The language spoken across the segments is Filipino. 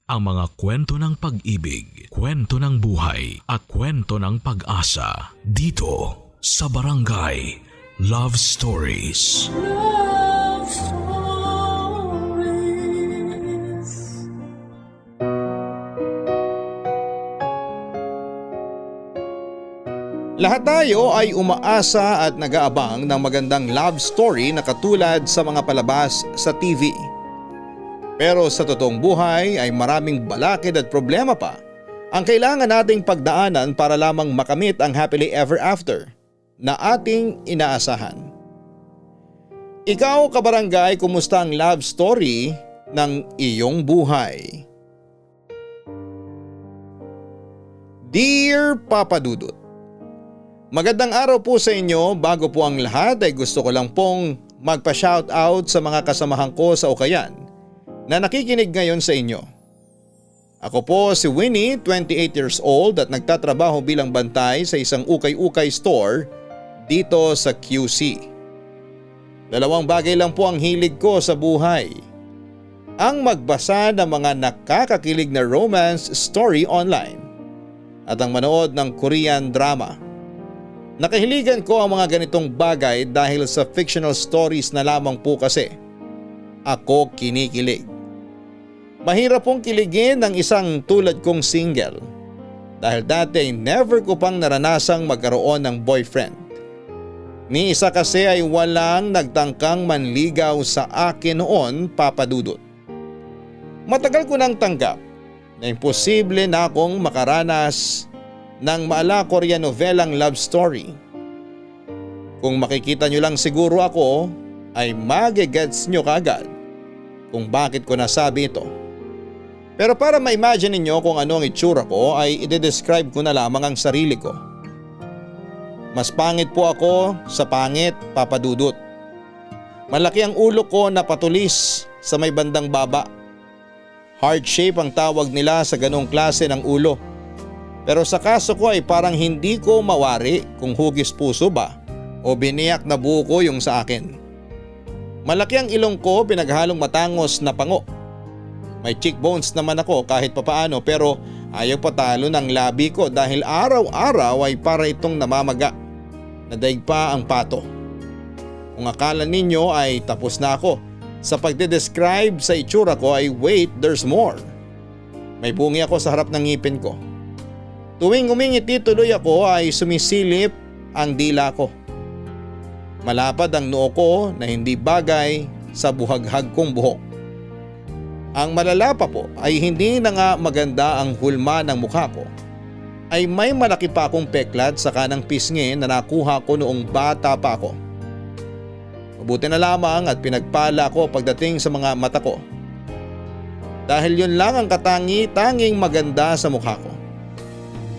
Ang mga kwento ng pag-ibig, kwento ng buhay at kwento ng pag-asa dito sa Barangay Love Stories. Love Stories. Lahat tayo ay umaasa at nag-aabang ng magandang love story na katulad sa mga palabas sa TV. Pero sa totoong buhay ay maraming balakid at problema pa ang kailangan nating pagdaanan para lamang makamit ang happily ever after na ating inaasahan. Ikaw, kabarangay, kumusta ang love story ng iyong buhay? Dear Papa Dudut, magandang araw po sa inyo. Bago po ang lahat ay gusto ko lang pong magpa-shoutout sa mga kasamahan ko sa Ukayan na nakikinig ngayon sa inyo. Ako po si Winnie, 28 years old at nagtatrabaho bilang bantay sa isang ukay-ukay store dito sa QC. Dalawang bagay lang po ang hilig ko sa buhay. Ang magbasa ng mga nakakakilig na romance story online at ang manood ng Korean drama. Nakahiligan ko ang mga ganitong bagay dahil sa fictional stories na lamang po kasi ako kinikilig. Mahirap pong kiligin ng isang tulad kong single dahil dati never ko pang naranasang magkaroon ng boyfriend. Ni isa kasi ay walang nagtangkang manligaw sa akin noon, Papa Dudut. Matagal ko nang tanggap na imposible na akong makaranas ng maala Korean novelang love story. Kung makikita nyo lang siguro ako ay magigets nyo kaagad kung bakit ko nasabi ito. Pero para ma-imagine ninyo kung ano ang itsura ko ay i-describe ko na lamang ang sarili ko. Mas pangit po ako sa pangit, Papa Dudut. Malaki ang ulo ko na patulis sa may bandang baba. Heart shape ang tawag nila sa ganong klase ng ulo. Pero sa kaso ko ay parang hindi ko mawari kung hugis puso ba o biniyak na buko yung sa akin. Malaki ang ilong ko, pinaghalong matangos na pango. May cheekbones naman ako kahit papaano pero ayaw patalo ng labi ko dahil araw-araw ay para itong namamaga. Nadaig pa ang pato. Kung akala ninyo ay tapos na ako sa pagde-describe sa itsura ko ay wait, there's more. May bungi ako sa harap ng ngipin ko. Tuwing umingiti tuloy ako ay sumisilip ang dila ko. Malapad ang noo ko na hindi bagay sa buhaghag kong buhok. Ang malala pa po ay hindi na nga maganda ang hulma ng mukha ko. Ay may malaki pa akong peklat sa kanang pisngi na nakuha ko noong bata pa ako. Mabuti na lamang at pinagpala ko pagdating sa mga mata ko. Dahil yun lang ang katangi-tanging maganda sa mukha ko.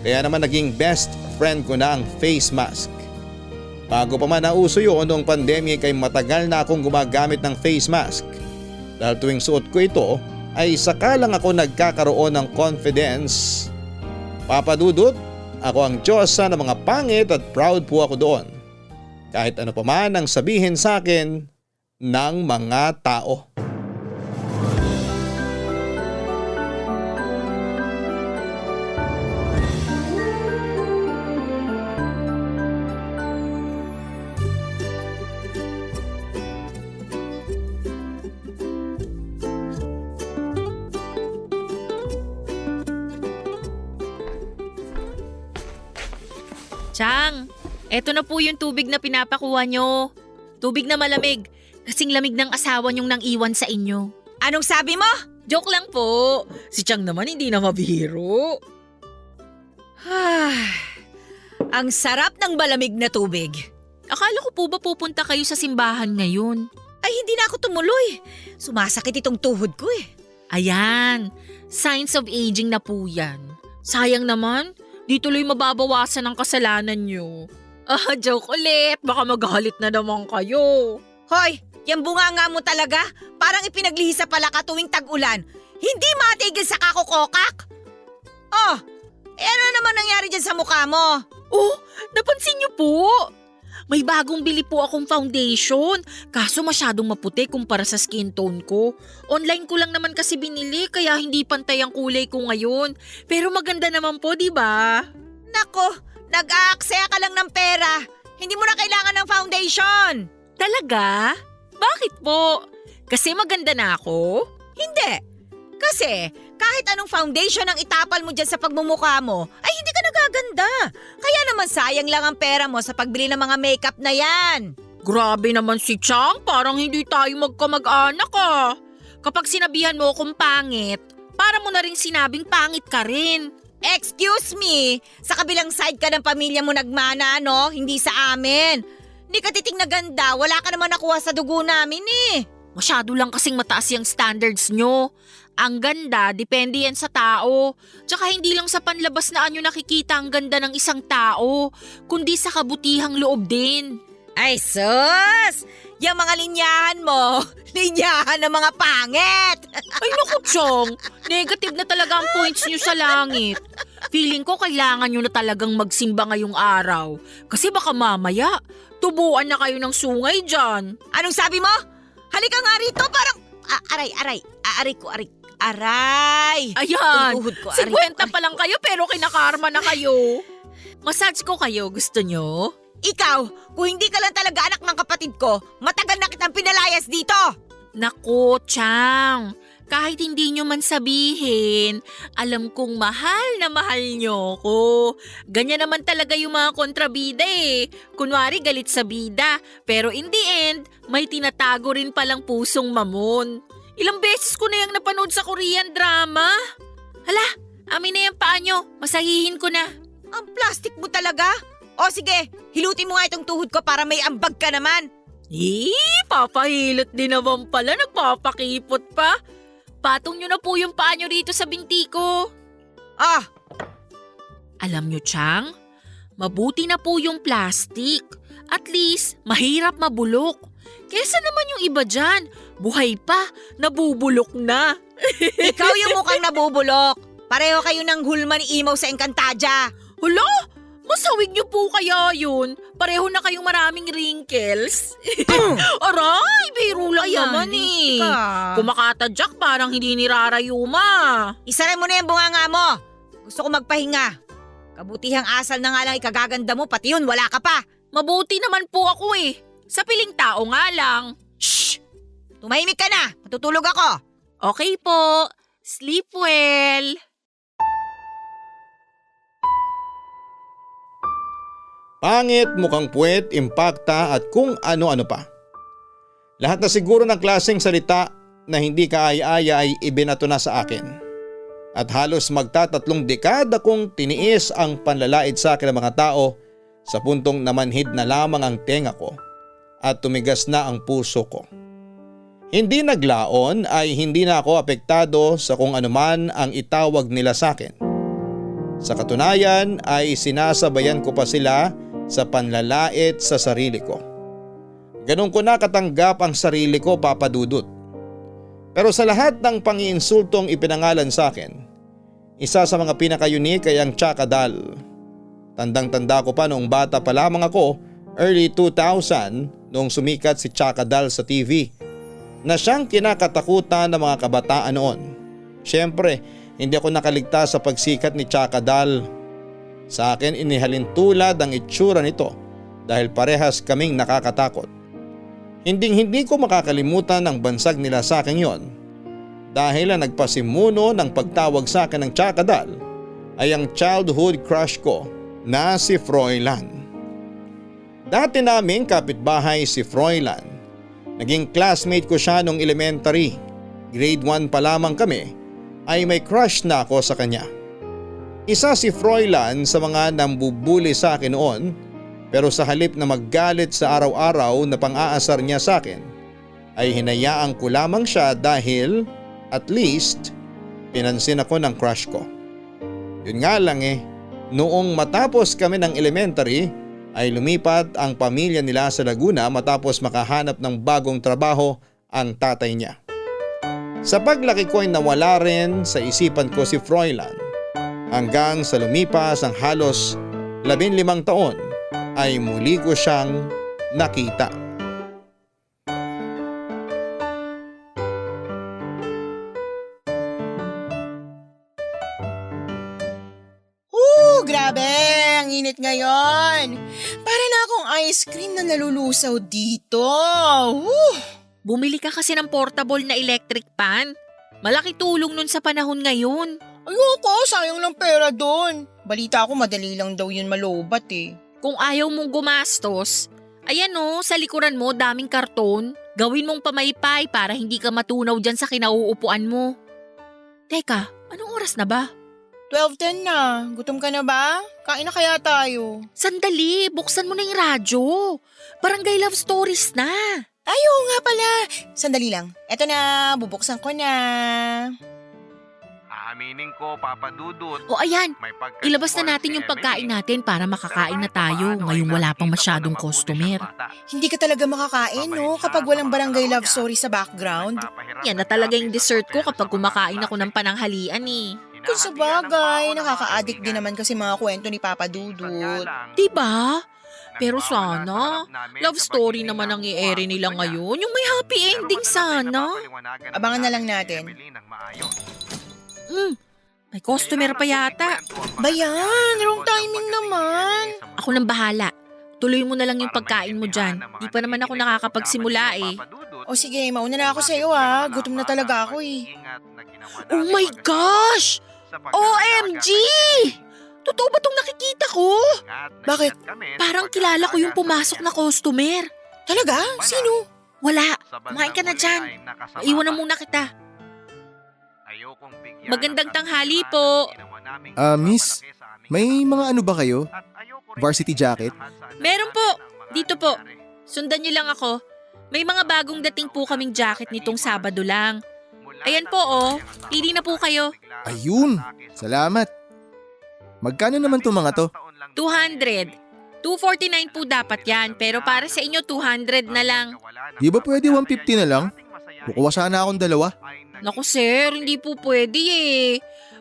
Kaya naman naging best friend ko na ang face mask. Bago pa man nauso yun noong pandemic ay matagal na akong gumagamit ng face mask. Dahil tuwing suot ko ito ay saka lang ako nagkakaroon ng confidence. Papa Dudut, ako ang Diyosa ng mga pangit at proud po ako doon. Kahit ano pa man ang sabihin sa akin ng mga tao. Chang, eto na po yung tubig na pinapakuha nyo. Tubig na malamig. Kasing lamig ng asawa nyong nang iwan sa inyo. Anong sabi mo? Joke lang po. Si Chang naman hindi na mabihiro. Ang sarap ng malamig na tubig. Akala ko po ba pupunta kayo sa simbahan ngayon? Ay hindi na ako tumuloy. Sumasakit itong tuhod ko eh. Ayan, signs of aging na po yan. Sayang naman, di tuloy mababawasan ang kasalanan nyo. Joke ulit. Baka magalit na naman kayo. Hoy, yung bunganga mo talaga. Parang ipinaglihis sa palaka tuwing tag-ulan. Hindi matigil sa kakukokak. Oh, ano naman nangyari dyan sa mukha mo? Oh, napansin niyo po? May bagong bili po akong foundation. Kaso masyadong maputi kumpara sa skin tone ko. Online ko lang naman kasi binili kaya hindi pantay ang kulay ko ngayon. Pero maganda naman po, di ba? Nako, nag-aaksaya ka lang ng pera. Hindi mo na kailangan ng foundation. Talaga? Bakit po? Kasi maganda na ako? Hindi. Kasi kahit anong foundation ang itapal mo dyan sa pagmumukha mo, ay hindi ka nagaganda. Kaya naman sayang lang ang pera mo sa pagbili ng mga makeup na yan. Grabe naman si Chang, parang hindi tayo magkamag-anak ah. Kapag sinabihan mo akong pangit, para mo na rin sinabing pangit ka rin. Excuse me, sa kabilang side ka ng pamilya mo nagmana, no? Hindi sa amin. Hindi ka titing na ganda, wala ka naman nakuha sa dugo namin eh. Masyado lang kasing mataas yung standards nyo. Ang ganda, depende yan sa tao. Tsaka hindi lang sa panlabas na anyo nakikita ang ganda ng isang tao, kundi sa kabutihang loob din. Ay sus! Yung mga linyahan mo, linyahan ng mga pangit. Ay naku, Chong, negative na talaga ang points nyo sa langit. Feeling ko kailangan nyo na talagang magsimba ngayong araw. Kasi baka mamaya, tubuan na kayo ng sungay dyan. Anong sabi mo? Halika nga rito, parang... Aray! Ayan, Tuhod ko, aray ko, 50 pa lang kayo pero kinakarma na kayo. Massage ko kayo, gusto nyo? Ikaw, kung hindi ka lang talaga anak ng kapatid ko, matagal na kitang pinalayas dito! Naku, Chang, kahit hindi nyo man sabihin, alam kong mahal na mahal nyo ko. Ganyan naman talaga yung mga kontrabida eh. Kunwari galit sa bida, pero in the end, may tinatago rin palang pusong mamon. Ilang beses ko na yung napanood sa Korean drama. Hala, amin na yung paa nyo, masahihin ko na. Ang plastic mo talaga? O sige, hilutin mo nga itong tuhod ko para may ambag ka naman. Papahilot din naman pala, nagpapakipot pa. Patong nyo na po yung paa nyo rito sa binti ko. Ah, Alam nyo, Chang, mabuti na po yung plastic. At least, mahirap mabulok. Kesa naman yung iba dyan, buhay pa, nabubulok na. ikaw yung mukhang nabubulok. Pareho kayo ng hulma ni Imaw sa Encantadia. Hala, masawig nyo po kaya yun. Pareho na kayong maraming wrinkles. Aray, biro lang Ayan, naman eh. ka. Kumakatadyak parang hindi nirarayuma. Isara mo na yung bunganga mo. Gusto ko magpahinga. Kabutihang asal na nga lang ikagaganda mo, pati yun wala ka pa. Mabuti naman po ako eh. Sa piling tao nga lang. Shh! Tumahimik ka na, matutulog ako. Okay po. Sleep well. Pangit, mukhang puwet, impakta at kung ano-ano pa. Lahat na siguro ng klaseng salita na hindi kaaya-aya ay ibinato na sa akin. At halos magtatatlong dekada kong tiniis ang panlalait sa akin ng mga tao sa puntong namanhid na lamang ang tenga ko at tumigas na ang puso ko. Hindi naglaon ay hindi na ako apektado sa kung anuman ang itawag nila sa akin. Sa katunayan ay sinasabayan ko pa sila sa panlalait sa sarili ko. Ganun ko na katanggap ang sarili ko, Papa Dudut. Pero sa lahat ng pangiinsultong ipinangalan sa akin, isa sa mga pinaka-unique ay ang Chakadal. Tandang-tanda ko pa noong bata pa lamang ako, early 2000, noong sumikat si Chakadal sa TV, na siyang kinakatakutan ng mga kabataan noon. Siyempre, hindi ako nakaligtas sa pagsikat ni Chakadal. Sa akin inihalin tulad ang itsura nito dahil parehas kaming nakakatakot. Hindi ko makakalimutan ang bansag nila sa akin yon dahil ang nagpasimuno ng pagtawag sa akin ng Chakadal ay ang childhood crush ko na si Froilan. Dati naming kapitbahay si Froilan. Naging classmate ko siya nung elementary. Grade 1 pa lamang kami ay may crush na ako sa kanya. Isa si Froilan sa mga nambubuli sa akin noon, pero sa halip na maggalit sa araw-araw na pang-aasar niya sa akin ay hinayaan ko lamang siya dahil at least pinansin ako ng crush ko. Yun nga lang noong matapos kami ng elementary ay lumipat ang pamilya nila sa Laguna matapos makahanap ng bagong trabaho ang tatay niya. Sa paglaki ko ay nawala rin sa isipan ko si Froilan hanggang sa lumipas ang halos 15 taon ay muli ko siyang nakita. Grabe! Ang init ngayon. Para na akong ice cream na nalulusaw dito. Bumili ka kasi ng portable na electric pan. Malaki tulong nun sa panahon ngayon. Ayoko, sayang lang pera doon. Balita ko madali lang daw yun malobat eh. Kung ayaw mong gumastos, ayan sa likuran mo daming karton. Gawin mong pamaypay para hindi ka matunaw dyan sa kinauupuan mo. Teka, anong oras na ba? 12:10 na. Gutom ka na ba? Kain na kaya tayo. Sandali, buksan mo na yung radyo. Barangay Love Stories na. Ayo nga pala. Sandali lang. Eto na, bubuksan ko na. Aaminin ko, Papa Dudut. O ayan, May pagka- ilabas na natin yung pagkain natin para makakain na tayo ngayong wala pang masyadong customer. Hindi ka talaga makakain, no? Kapag walang barangay love story sa background. Yan na talaga yung dessert ko kapag kumakain ako ng pananghalian eh. Kung sa bagay, nakaka-addict din naman kasi mga kwento ni Papa Dudut. Diba? Pero sana, love story naman ang i-ere nila ngayon. Yung may happy ending sana. Abangan na lang natin. May customer pa yata. Bayan, wrong timing naman. Ako nang bahala. Tuloy mo na lang yung pagkain mo dyan. Di pa naman ako nakakapagsimula eh. O sige, mauna na ako sa'yo Gutom na talaga ako eh. Oh my gosh! OMG! Totoo ba tong nakikita ko? Bakit? Parang kilala ko yung pumasok na customer. Talaga? Sino? Wala, kumain ka na dyan. Iwan na muna kita. Magandang tanghali po. Miss, may mga ano ba kayo? Varsity jacket? Meron po. Dito po. Sundan niyo lang ako. May mga bagong dating po kaming jacket nitong Sabado lang. Ayan po pili na po kayo. Ayun, salamat. Magkano naman itong mga to? 200. 249 po dapat yan, pero para sa inyo 200 na lang. Di ba pwede 150 na lang? Kukuha sana akong dalawa. Naku sir, hindi po pwede eh.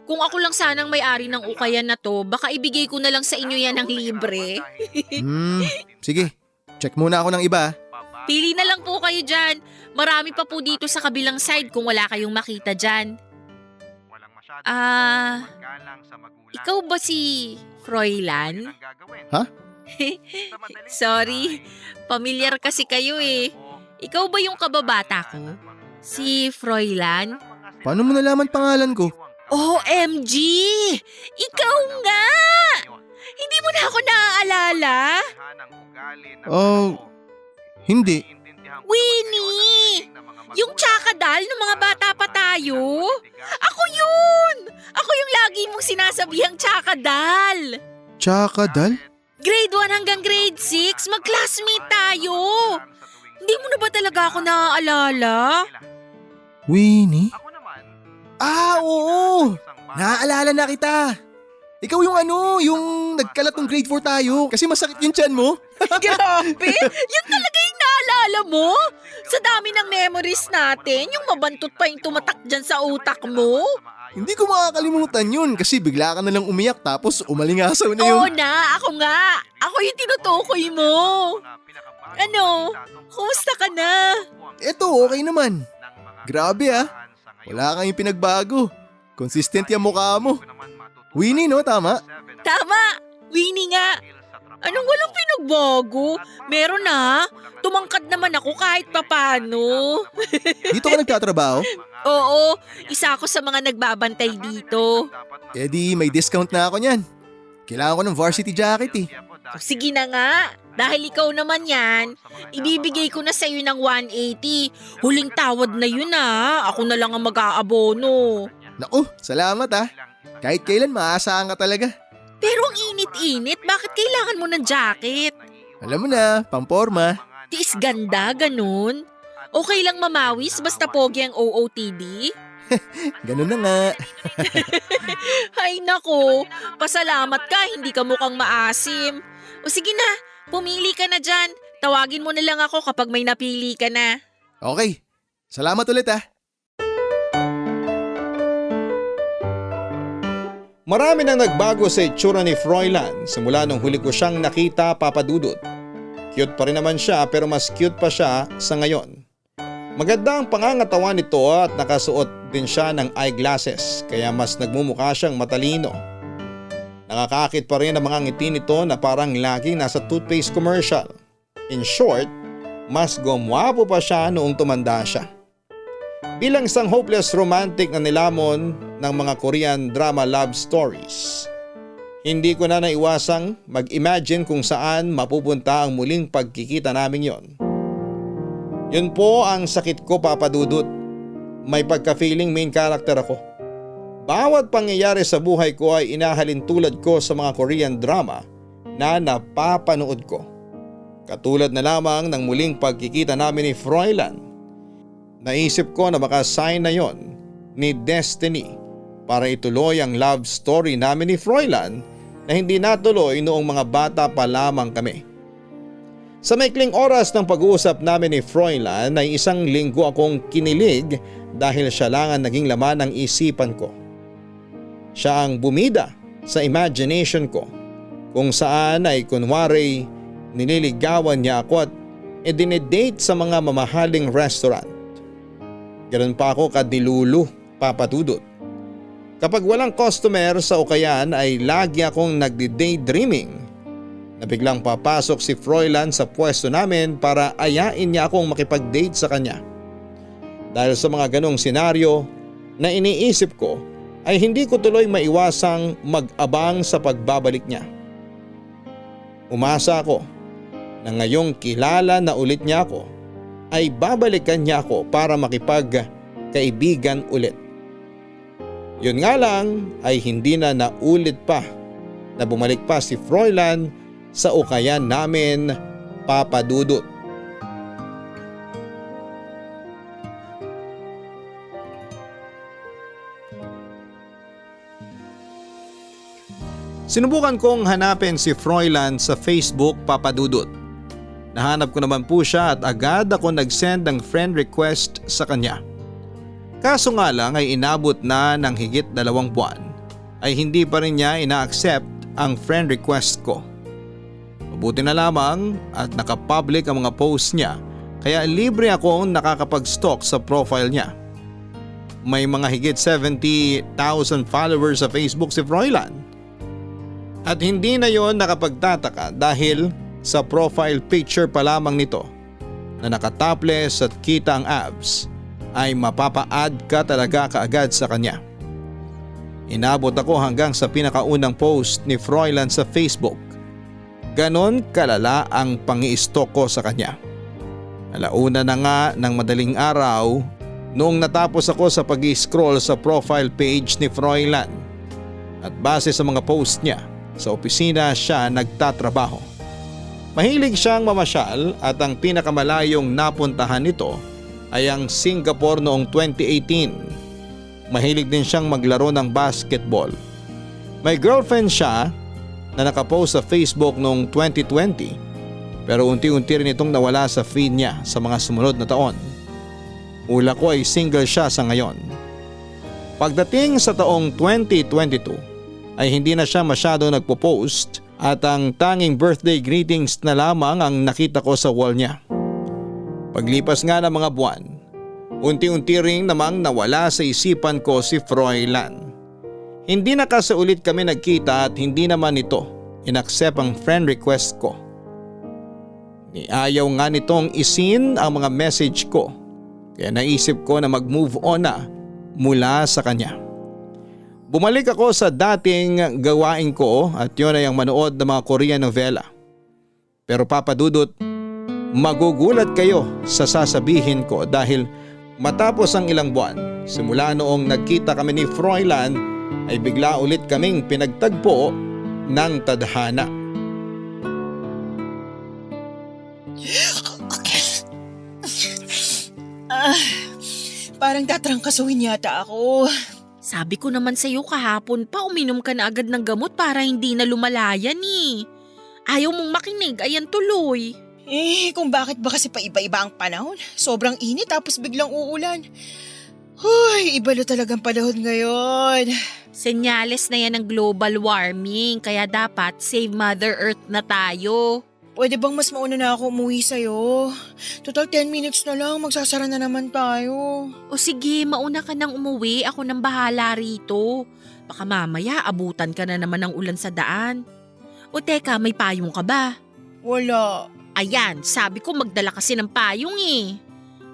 Kung ako lang sanang may-ari ng ukayan na to, baka ibigay ko na lang sa inyo yan ng libre. Sige, check muna ako ng iba. Pili na lang po kayo dyan. Marami pa po dito sa kabilang side kung wala kayong makita dyan. Ikaw ba si Froilan? Ha? Sorry, pamilyar kasi kayo eh. Ikaw ba yung kababata ko? Si Froilan? Paano mo nalaman pangalan ko? OMG! Ikaw nga! Hindi mo na ako naaalala? Hindi. Winnie! Yung tsakadal ng mga bata pa tayo? Ako yun! Ako yung lagi mong sinasabihang tsakadal. Tsakadal? Grade 1 hanggang grade 6, mag-classmate tayo. Hindi mo na ba talaga ako naaalala? Winnie? Oo! Naaalala na kita. Ikaw yung yung nagkalat ng grade 4 tayo kasi masakit yung tiyan mo. Grabe! Yan talaga yung naalala mo? Sa dami ng memories natin, yung mabantot pa yung tumatak dyan sa utak mo? Hindi ko makakalimutan yun kasi bigla ka na lang umiyak tapos umalingasaw na yung... Oo na, ako nga. Ako yung tinutukoy mo. Ano? Kumusta ka na? Eto, okay naman. Grabe wala kang yung pinagbago. Consistent yung mukha mo. Winnie, no? Tama? Tama! Winnie nga! Anong walang pinagbago? Meron na. Tumangkad naman ako kahit papano. Dito ka nagtatrabaho? Oo, isa ako sa mga nagbabantay dito. Eh di, may discount na ako niyan. Kailangan ko ng varsity jacket eh. Sige na nga. Dahil ikaw naman yan, ibibigay ko na sa'yo ng 180. Huling tawad na yun Ako na lang ang mag-aabono. Naku, salamat Kahit kailan maaasahan ka talaga. Pero ang init-init, bakit kailangan mo ng jacket? Alam mo na, pamporma. Tiis ganda, ganun. Okay lang mamawis basta pogi ang OOTD? Ganun na nga. Ay nako, pasalamat ka, hindi ka mukhang maasim. O sige na, pumili ka na dyan. Tawagin mo na lang ako kapag may napili ka na. Okay, salamat ulit Marami nang nagbago sa itsura ni Froilan simula nung huli ko siyang nakita, Papa Dudut. Cute pa rin naman siya pero mas cute pa siya sa ngayon. Maganda ang pangangatawan nito at nakasuot din siya ng eyeglasses kaya mas nagmumukha siyang matalino. Nakakakit pa rin ang mga ngiti nito na parang laging nasa toothpaste commercial. In short, mas gumwapo pa siya noong tumanda siya. Bilang isang hopeless romantic na nilamon ng mga Korean drama love stories, hindi ko na naiwasang mag-imagine kung saan mapupunta ang muling pagkikita namin yon. Yun po ang sakit ko, Papa Dudut. May pagka-feeling main character ako. Bawat pangyayari sa buhay ko ay inahalin tulad ko sa mga Korean drama na napapanood ko. Katulad na lamang ng muling pagkikita namin ni Froilan. Naisip ko na baka sign na yon ni Destiny para ituloy ang love story namin ni Froilan na hindi natuloy noong mga bata pa lamang kami. Sa maikling oras ng pag-uusap namin ni Froilan ay 1 linggo akong kinilig dahil siya lang ang naging laman ng isipan ko. Siya ang bumida sa imagination ko kung saan ay kunwari nililigawan niya ako at dinedate sa mga mamahaling restaurant. Ganun pa ako kadilulu, Papa Dudut. Kapag walang customer sa ukayan ay lagi akong nagdi-daydreaming na biglang papasok si Froilan sa pwesto namin para ayain niya akong makipag-date sa kanya. Dahil sa mga ganong senaryo na iniisip ko ay hindi ko tuloy maiwasang mag-abang sa pagbabalik niya. Umasa ako na ngayong kilala na ulit niya ako ay babalikan niya ako para makipagkaibigan ulit. Yun nga lang ay hindi na naulit pa na bumalik pa si Froilan sa ukayan namin, Papa Dudut. Sinubukan kong hanapin si Froilan sa Facebook, Papa Dudut. Nahanap ko naman po siya at agad ako nag-send ng friend request sa kanya. Kaso nga lang ay inabot na ng higit 2 buwan ay hindi pa rin niya ina-accept ang friend request ko. Mabuti na lamang at nakapublic ang mga posts niya kaya libre akong nakakapag-stalk sa profile niya. May mga higit 70,000 followers sa Facebook si Froilan. At hindi na yon nakapagtataka dahil sa profile picture pa lamang nito na nakatopless at kita ang abs ay mapapa-add ka talaga kaagad sa kanya. Inabot ako hanggang sa pinakaunang post ni Froilan sa Facebook. Ganon kalala ang pangi-stalk ko sa kanya. Alauna na nga ng madaling araw noong natapos ako sa pag-i-scroll sa profile page ni Froilan. At base sa mga post niya, sa opisina siya nagtatrabaho. Mahilig siyang mamasyal at ang pinakamalayong napuntahan nito ay ang Singapore noong 2018. Mahilig din siyang maglaro ng basketball. May girlfriend siya na nakapost sa Facebook noong 2020 pero unti-unti rin itong nawala sa feed niya sa mga sumunod na taon. Hula ko ay single siya sa ngayon. Pagdating sa taong 2022 ay hindi na siya masyado nagpo-post at ang tanging birthday greetings na lamang ang nakita ko sa wall niya. Paglipas nga ng mga buwan, unti-unti ring namang nawala sa isipan ko si Froilan. Hindi na kasi ulit kami nagkita at hindi naman ito inaccept ang friend request ko. Niayaw nga nitong isin ang mga message ko kaya naisip ko na mag-move on na mula sa kanya. Bumalik ako sa dating gawain ko at yun ay ang manood ng mga Korean novela. Pero Papa Dudut, magugulat kayo sa sasabihin ko dahil matapos ang ilang buwan, simula noong nagkita kami ni Froilan ay bigla ulit kaming pinagtagpo ng tadhana. Parang tatrangkasuhin yata ako. Sabi ko naman sa'yo kahapon pa uminom ka na agad ng gamot para hindi na lumalayan eh. Ayaw mong makinig, ayan tuloy. Kung bakit ba kasi pa iba-iba ang panahon? Sobrang init tapos biglang uulan. Huy, iba na talagang panahon ngayon. Senyales na yan ng global warming, kaya dapat save Mother Earth na tayo. Pwede bang mas mauna na ako umuwi sa'yo? Total 10 minutes na lang, magsasara na naman tayo. O sige, mauna ka nang umuwi, ako nang bahala rito. Baka mamaya abutan ka na naman ng ulan sa daan. O teka, may payong ka ba? Wala. Ayan, sabi ko magdala kasi ng payong eh.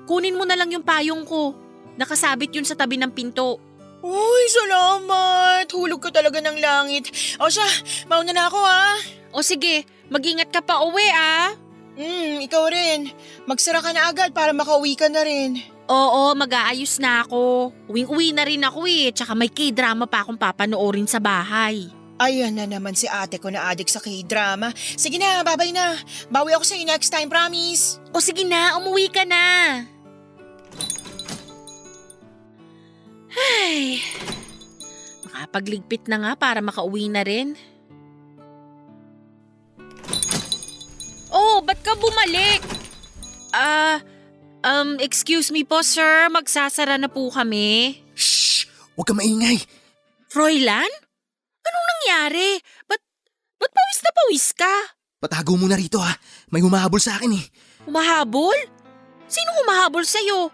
Kunin mo na lang yung payong ko. Nakasabit yun sa tabi ng pinto. Uy, salamat. Hulog ka talaga ng langit. O siya, mauna na ako ha. O sige, mag-ingat ka pa uwi ah. Ikaw rin. Magsara ka na agad para makauwi ka na rin. Oo, mag-aayos na ako. Uwing-uwi na rin ako eh, tsaka may K-drama pa akong papanoorin sa bahay. Ayan na naman si ate ko na adik sa K-drama. Sige na, babay na. Bawi ako sa'yo next time, promise. O sige na, umuwi ka na. Ay, makapagligpit na nga para makauwi na rin. Oh, ba't ka bumalik? Excuse me po sir, magsasara na po kami. Shh! Huwag ka maingay. Froilan? Anong nangyari? Ba't pawis na pawis ka? Patago mo na rito ha. May humahabol sa akin eh. Humahabol? Sinong humahabol sa'yo?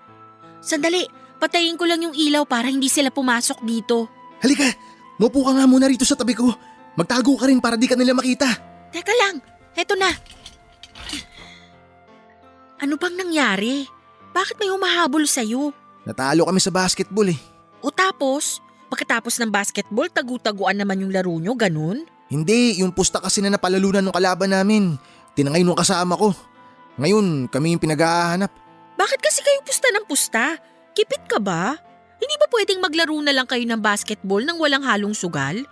Sandali, patayin ko lang yung ilaw para hindi sila pumasok dito. Halika, maupo ka nga muna rito sa tabi ko. Magtago ka rin para di ka nila makita. Teka lang, heto na. Ano bang nangyari? Bakit may humahabol sa'yo? Natalo kami sa basketball eh. O tapos, pagkatapos ng basketball, tagu-taguan naman yung laro nyo, ganun? Hindi, yung pusta kasi na napalalunan ng kalaban namin. Tinangay nung kasama ko. Ngayon, kami yung pinag-ahanap. Bakit kasi kayo pusta ng pusta? Kipit ka ba? Hindi ba pwedeng maglaro na lang kayo ng basketball nang walang halong sugal?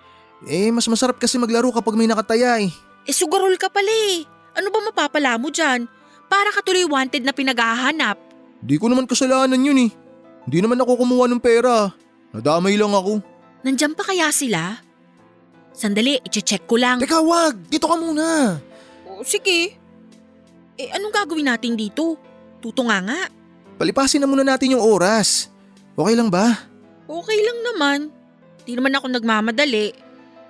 Eh, mas masarap kasi maglaro kapag may nakataya eh. Eh sugarol ka pala eh. Ano ba mapapala mo dyan? Para ka tuloy wanted na pinaghahanap. Di ko naman kasalanan yun eh. Hindi naman ako kumuha ng pera. Nadamay lang ako. Nandyan pa kaya sila? Sandali, i-check ko lang. Teka, wag! Dito ka muna! Oh, sige. Eh anong gagawin natin dito? Tutunga nga. Palipasin na muna natin yung oras. Okay lang ba? Okay lang naman. Di naman ako nagmamadali.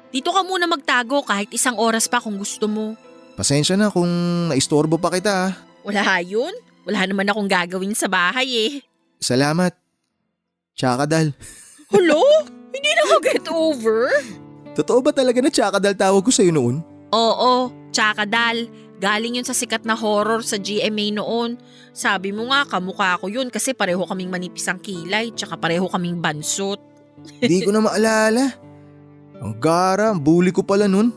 Dito ka muna magtago kahit 1 oras pa kung gusto mo. Pasensya na kung naistorbo pa kita ah. Wala yun. Wala naman akong gagawin sa bahay eh. Salamat. Tsakadal. Hello? Hindi na ako get over? Totoo ba talaga na tsakadal tawag ko sa'yo noon? Oo, Tsakadal. Galing yun sa sikat na horror sa GMA noon. Sabi mo nga, kamukha ko yun kasi pareho kaming manipis ang kilay tsaka pareho kaming bansot. Di ko na maalala. Ang gara, ang bully ko pala nun.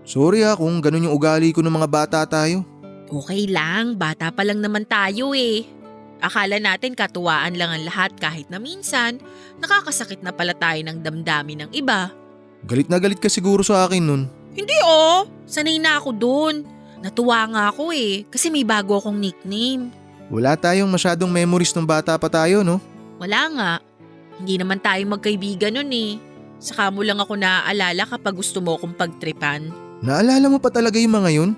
Sorry kung ganun yung ugali ko ng mga bata tayo. Okay lang, bata pa lang naman tayo eh. Akala natin katuwaan lang ang lahat kahit na minsan, nakakasakit na pala tayo ng damdamin ng iba. Galit na galit ka siguro sa akin nun. Hindi sanay na ako dun. Natuwa nga ako eh, kasi may bago akong nickname. Wala tayong masyadong memories nung bata pa tayo, no? Wala nga, hindi naman tayo magkaibigan nun eh. Saka mo lang ako naaalala kapag gusto mo akong pagtripan. Naalala mo pa talaga yung mga yun?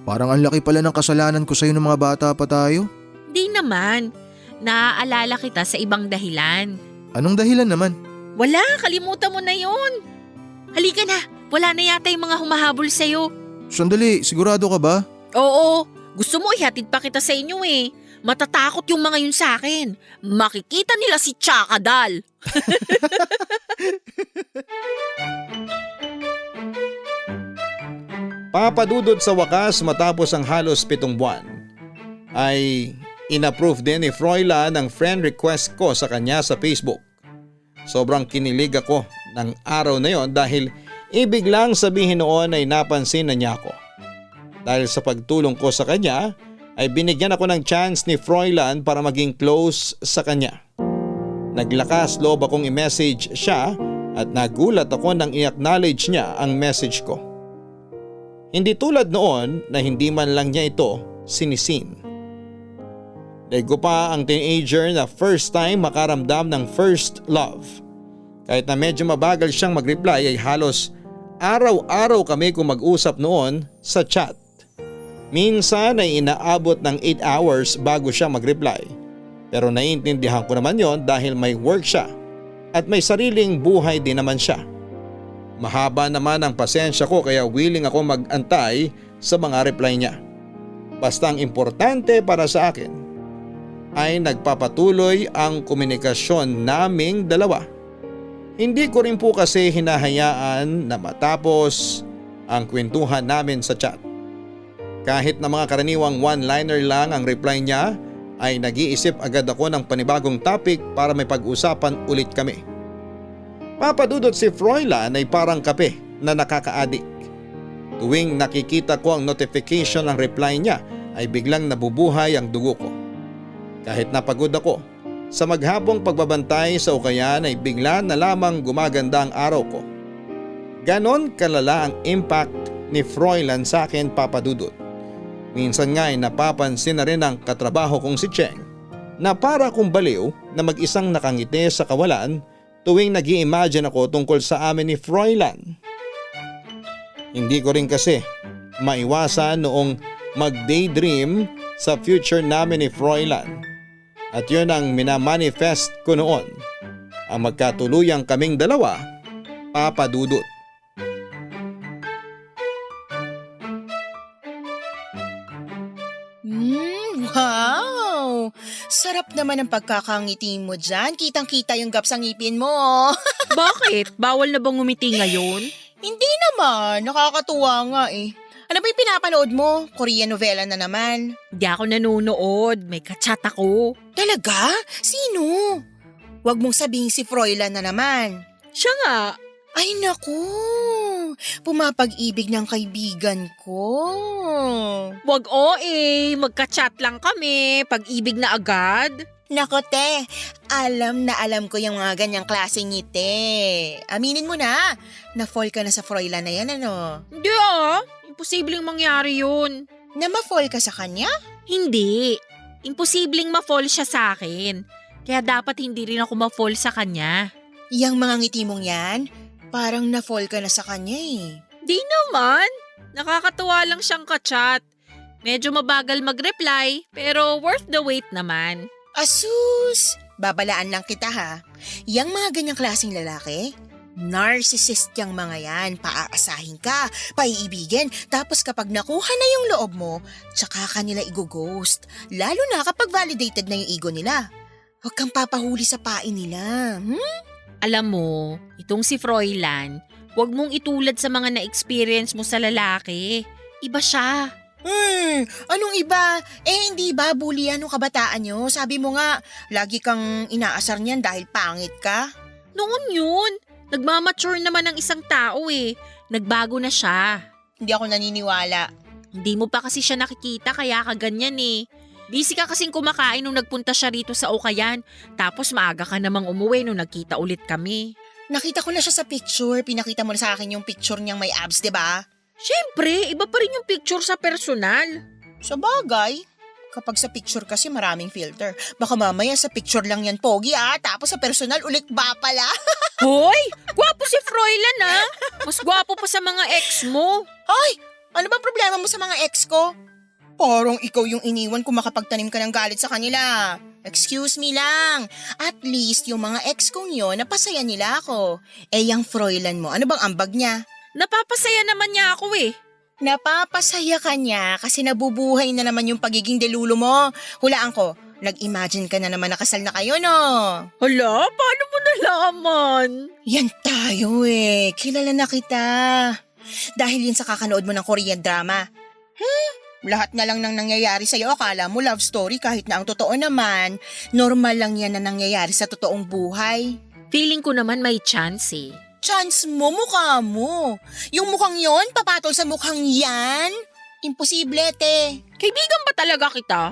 Parang ang laki pala ng kasalanan ko sa'yo ng mga bata pa tayo. Di naman, naaalala kita sa ibang dahilan. Anong dahilan naman? Wala, kalimutan mo na yun. Halika na, wala na yata yung mga humahabol sa'yo. Sandali, sigurado ka ba? Oo, gusto mo ihatid pa kita sa inyo eh. Matatakot yung mga yun sa akin. Makikita nila si Tsakadal. Papadudod sa wakas matapos ang halos 7 buwan, ay inapprove din ni Froilan ang friend request ko sa kanya sa Facebook. Sobrang kinilig ako ng araw na yon dahil ibig lang sabihin noon ay napansin na niya ako. Dahil sa pagtulong ko sa kanya ay binigyan ako ng chance ni Froilan para maging close sa kanya. Naglakas loob akong i-message siya at nagulat ako nang i-acknowledge niya ang message ko. Hindi tulad noon na hindi man lang niya ito sinisin. Daig ko pa ang teenager na first time makaramdam ng first love. Kahit na medyo mabagal siyang mag-reply ay halos araw-araw kami kung mag-usap noon sa chat. Minsan ay inaabot ng 8 hours bago siya mag-reply. Pero naiintindihan ko naman yon dahil may work siya at may sariling buhay din naman siya. Mahaba naman ang pasensya ko kaya willing ako mag-antay sa mga reply niya. Basta ang importante para sa akin ay nagpapatuloy ang komunikasyon naming dalawa. Hindi ko rin po kasi hinahayaan na matapos ang kwentuhan namin sa chat. Kahit na mga karaniwang one-liner lang ang reply niya ay nag-iisip agad ako ng panibagong topic para may pag-usapan ulit kami. Papadudot si Froilan ay parang kape na nakakaadik. Tuwing nakikita ko ang notification ng reply niya ay biglang nabubuhay ang dugo ko. Kahit napagod ako, sa maghapong pagbabantay sa ukayan ay bigla na lamang gumaganda ang araw ko. Ganon kalala ang impact ni Froilan sa akin, Papadudot. Minsan nga ay napapansin na rin ang katrabaho kong si Cheng na para kong baliw na mag-isang nakangiti sa kawalan tuwing nag-i-imagine ako tungkol sa amin ni Froilan. Hindi ko rin kasi maiwasan noong mag-daydream sa future namin ni Froilan. At yun ang minamanifest ko noon, ang magkatuluyang kaming dalawa, Papadudot. Wow! Sarap naman ang pagkakangiti mo dyan. Kitang-kita yung gap sa ngipin mo. Bakit? Bawal na bang umiti ngayon? Hindi naman. Nakakatuwa nga eh. Ano ba yung pinapanood mo? Korean novela na naman. Di ako nanonood. May kachat ako. Talaga? Sino? Huwag mong sabihin si Froilan na naman. Siya nga. Ay naku! Pumapag-ibig ng kaibigan ko. Wag magka-chat lang kami. Pag-ibig na agad. Nako te, alam na alam ko yung mga ganyang klaseng ngiti. Aminin mo na fall ka na sa Froilan na yan ano? Hindi imposibleng mangyari yun. Na ma-fall ka sa kanya? Hindi. Imposibleng ma-fall siya sa akin. Kaya dapat hindi rin ako ma-fall sa kanya. Yang mga ngiti mong yan, parang na-fall ka na sa kanya eh. Di naman. Nakakatuwa lang siyang kachat. Medyo mabagal mag-reply pero worth the wait naman. Asus! Babalaan lang kita ha. Yang mga ganyang klaseng lalaki, narcissist yang mga yan. Paaasahin ka, paiibigin, tapos kapag nakuha na yung loob mo, tsaka ka nila i-ghost. Lalo na kapag validated na yung ego nila. Huwag kang papahuli sa pain nila. Alam mo, itong si Froilan, huwag mong itulad sa mga na-experience mo sa lalaki. Iba siya. Anong iba? Hindi ba bully nung kabataan nyo? Sabi mo nga, lagi kang inaasar niyan dahil pangit ka. Noon yun. Nagmamature naman ang isang tao eh. Nagbago na siya. Hindi ako naniniwala. Hindi mo pa kasi siya nakikita kaya ka ganyan eh. Busy ka kasing kumakain nung nagpunta siya rito sa Ukayan. Tapos maaga ka namang umuwi nung nagkita ulit kami. Nakita ko na siya sa picture. Pinakita mo na sa akin yung picture niyang may abs, 'di ba? Siyempre, iba pa rin yung picture sa personal. Sa bagay, kapag sa picture kasi maraming filter. Baka mamaya sa picture lang yan pogi tapos sa personal ulit ba pala? Hoy! Gwapo si Froilan Mas gwapo pa sa mga ex mo. Hoy! Ano ba problema mo sa mga ex ko? Parang ikaw yung iniwan kung makapagtanim ka ng galit sa kanila. Excuse me lang. At least yung mga ex kong yun, napasaya nila ako. Yung Froilan mo, ano bang ambag niya? Napapasaya naman niya ako eh. Napapasaya ka niya kasi nabubuhay na naman yung pagiging delulo mo. Hulaan ko, nag-imagine ka na naman nakasal na kayo, no? Hala, paano mo nalaman? Yan tayo kilala na kita. Dahil yun sa kakanood mo ng Korean drama. Lahat na lang nang nangyayari sa'yo, akala mo love story kahit na ang totoo naman, normal lang yan na nangyayari sa totoong buhay. Feeling ko naman may chance eh. Chance mo, mukha mo. Yung mukhang yon, papatol sa mukhang yan? Imposible, te. Kaibigan ba talaga kita?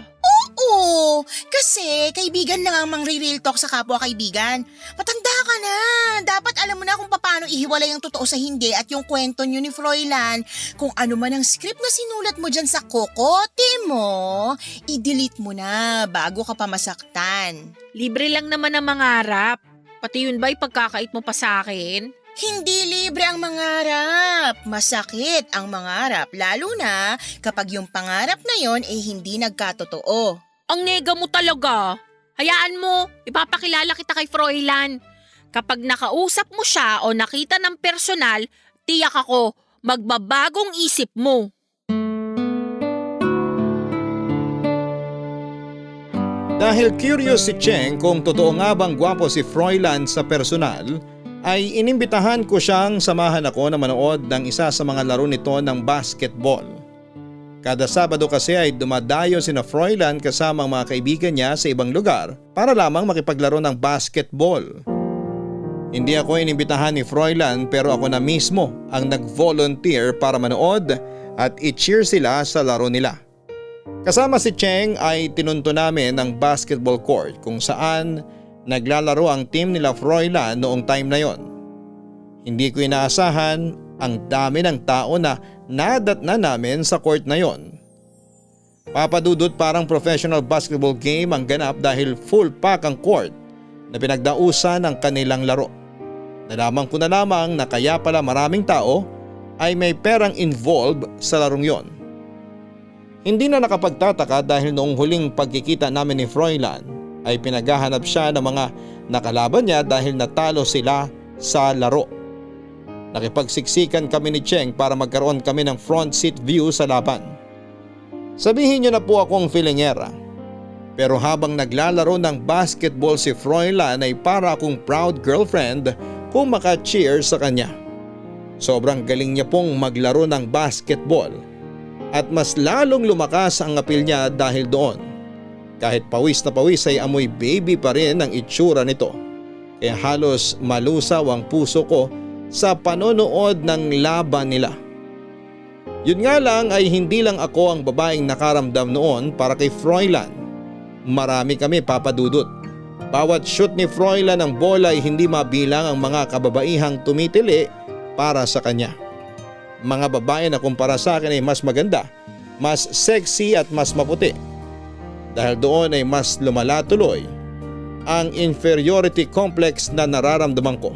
Oo, kasi kaibigan lang ang mang-real talk sa kapwa kaibigan. Matanda ka na. Dapat alam mo na kung paano ihiwalay ang totoo sa hindi at yung kwento nyo ni Froilan. Kung ano man ang script na sinulat mo dyan sa kokote mo, i-delete mo na bago ka pa masaktan. Libre lang naman ang mangarap. Pati yun ba'y pagkakait mo pa sa akin? Hindi libre ang mangarap. Masakit ang mangarap, lalo na kapag yung pangarap na yon hindi nagkatotoo. Ang nega mo talaga. Hayaan mo, ipapakilala kita kay Froilan. Kapag nakausap mo siya o nakita ng personal, tiyak ako, magbabagong isip mo. Dahil curious si Cheng kung totoo nga bang gwapo si Froilan sa personal, ay inimbitahan ko siyang samahan ako na manood ng isa sa mga laro nito ng basketball. Kada Sabado kasi ay dumadayo sina Froilan kasama ang mga kaibigan niya sa ibang lugar para lamang makipaglaro ng basketball. Hindi ako inimbitahan ni Froilan pero ako na mismo ang nag-volunteer para manood at i-cheer sila sa laro nila. Kasama si Cheng ay tinunto namin ang basketball court kung saan naglalaro ang team nila Froilan noong time na yon. Hindi ko inaasahan ang dami ng tao na nadatna namin sa court na yon. Papadudot parang professional basketball game ang ganap dahil full pack ang court na pinagdausan ng kanilang laro. Nalaman ko na lamang na kaya pala maraming tao ay may perang involved sa larong yon. Hindi na nakapagtataka dahil noong huling pagkikita namin ni Froilan ay pinaghahanap siya ng mga nakalaban niya dahil natalo sila sa laro. Nakipagsiksikan kami ni Cheng para magkaroon kami ng front seat view sa laban. Sabihin niyo na po akong feelingera. Pero habang naglalaro ng basketball si Froilan ay para akong proud girlfriend kung maka-cheer sa kanya. Sobrang galing niya pong maglaro ng basketball at mas lalong lumakas ang apil niya dahil doon. Kahit pawis na pawis ay amoy baby pa rin ang itsura nito. Kaya halos malusaw ang puso ko sa panonood ng laban nila. Yun nga lang ay hindi lang ako ang babaeng nakaramdam noon para kay Froilan. Marami kami papadudot. Bawat shoot ni Froilan ng bola ay hindi mabilang ang mga kababaihang tumitili para sa kanya. Mga babae na kumpara sa akin ay mas maganda, mas sexy at mas maputi. Dahil doon ay mas lumala tuloy ang inferiority complex na nararamdaman ko.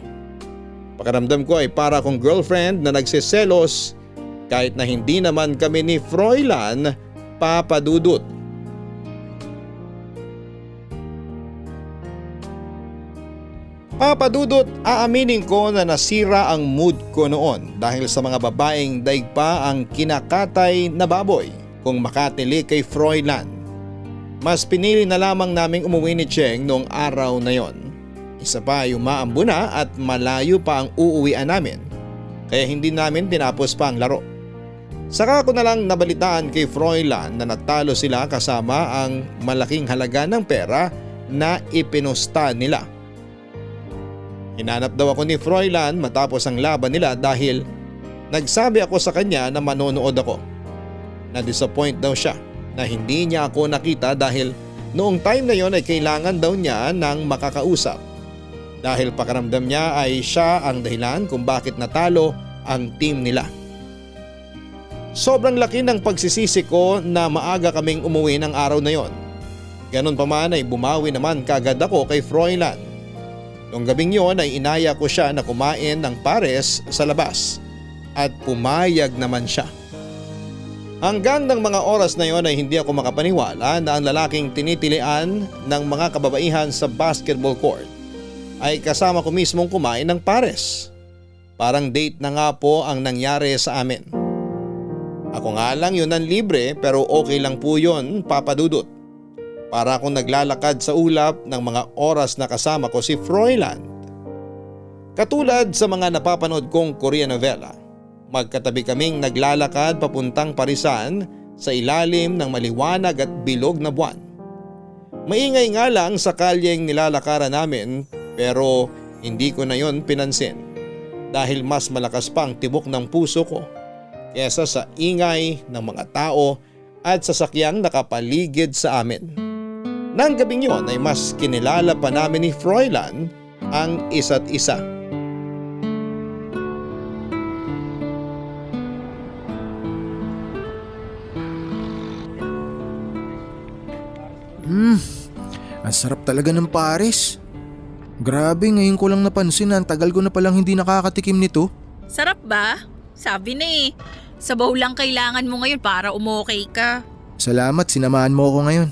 Pakiramdam ko ay para akong girlfriend na nagsiselos kahit na hindi naman kami ni Froilan papadudot. Papadudot, aaminin ko na nasira ang mood ko noon dahil sa mga babaeng daig pa ang kinakatay na baboy kung makatili kay Froilan. Mas pinili na lamang naming umuwi ni Cheng noong araw na yon. Isa pa ay umaambo na at malayo pa ang uuwian namin kaya hindi namin tinapos pa ang laro. Saka ko na lang nabalitaan kay Froilan na natalo sila kasama ang malaking halaga ng pera na ipinusta nila. Hinanap daw ako ni Froilan matapos ang laban nila dahil nagsabi ako sa kanya na manonood ako. Na-disappoint daw siya na hindi niya ako nakita dahil noong time na yon ay kailangan daw niya ng makakausap. Dahil pakiramdam niya ay siya ang dahilan kung bakit natalo ang team nila. Sobrang laki ng pagsisisi ko na maaga kaming umuwi ng araw na yon. Ganon pa man ay bumawi naman kagad ako kay Froilan. Noong gabing yon ay inaya ko siya na kumain ng pares sa labas at pumayag naman siya. Hanggang ng mga oras na yon ay hindi ako makapaniwala na ang lalaking tinitilian ng mga kababaihan sa basketball court ay kasama ko mismong kumain ng pares. Parang date na nga po ang nangyari sa amin. Ako nga lang yun ang libre pero okay lang po yun, papadudot. Para akong naglalakad sa ulap ng mga oras na kasama ko si Froilan. Katulad sa mga napapanood kong Korean novela, magkatabi kaming naglalakad papuntang Parisan sa ilalim ng maliwanag at bilog na buwan. Maingay nga lang sa kalyeng nilalakaran namin pero hindi ko na yon pinansin dahil mas malakas pa ang tibok ng puso ko kesa sa ingay ng mga tao at sasakyang nakapaligid sa amin. Nang gabing yon ay mas kinilala pa namin ni Froilan ang isa't isa. Ang sarap talaga ng pares. Grabe, ngayon ko lang napansin na ang tagal ko na palang hindi nakakatikim nito. Sarap ba? Sabi na eh. Sabaw lang kailangan mo ngayon para umokay ka. Salamat, sinamahan mo ako ngayon.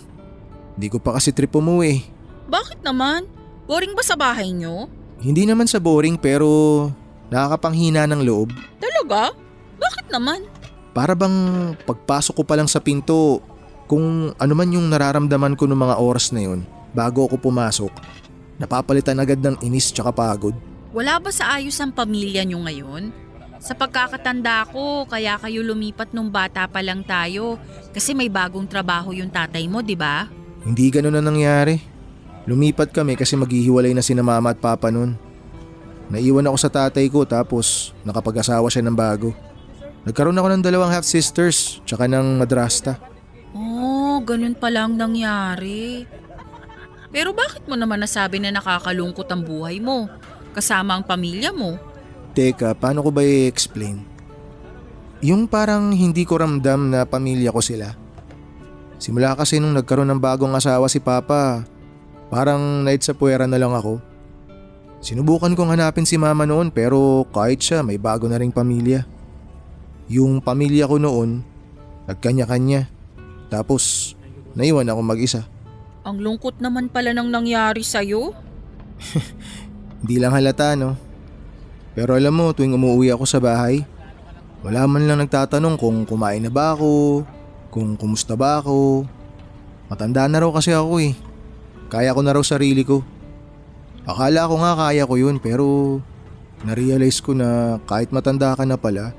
Hindi ko pa kasi trip umuwi. Bakit naman? Boring ba sa bahay nyo? Hindi naman sa boring pero nakakapanghina ng loob. Talaga? Bakit naman? Para bang pagpasok ko pa lang sa pinto, kung ano man yung nararamdaman ko noong mga oras na yun bago ako pumasok, napapalitan agad ng inis tsaka pagod. Wala ba sa ayos ang pamilya nyo ngayon? Sa pagkakatanda ko, kaya kayo lumipat nung bata pa lang tayo kasi may bagong trabaho yung tatay mo, di ba? Hindi ganun na nangyari. Lumipat kami kasi maghihiwalay na sina mama at papa nun. Naiwan ako sa tatay ko tapos nakapag-asawa siya ng bago. Nagkaroon ako ng 2 half-sisters tsaka ng madrasta. Oh, ganun palang nangyari. Pero bakit mo naman nasabi na nakakalungkot ang buhay mo kasama ang pamilya mo? Teka, paano ko ba i-explain? Yung parang hindi ko ramdam na pamilya ko sila. Simula kasi nung nagkaroon ng bagong asawa si Papa, parang night sa puwera na lang ako. Sinubukan kong hanapin si Mama noon pero kahit siya may bago na ring pamilya. Yung pamilya ko noon, nagkanya-kanya. Tapos, naiwan ako mag-isa. Ang lungkot naman pala nang nangyari sa'yo. Hindi lang halata, no? Pero alam mo, tuwing umuwi ako sa bahay, wala man lang nagtatanong kung kumain na ba ako, kung kumusta ba ako. Matanda na raw kasi ako eh. Kaya ko na raw sarili ko. Akala ko nga kaya ko yun pero narealize ko na kahit matanda ka na pala,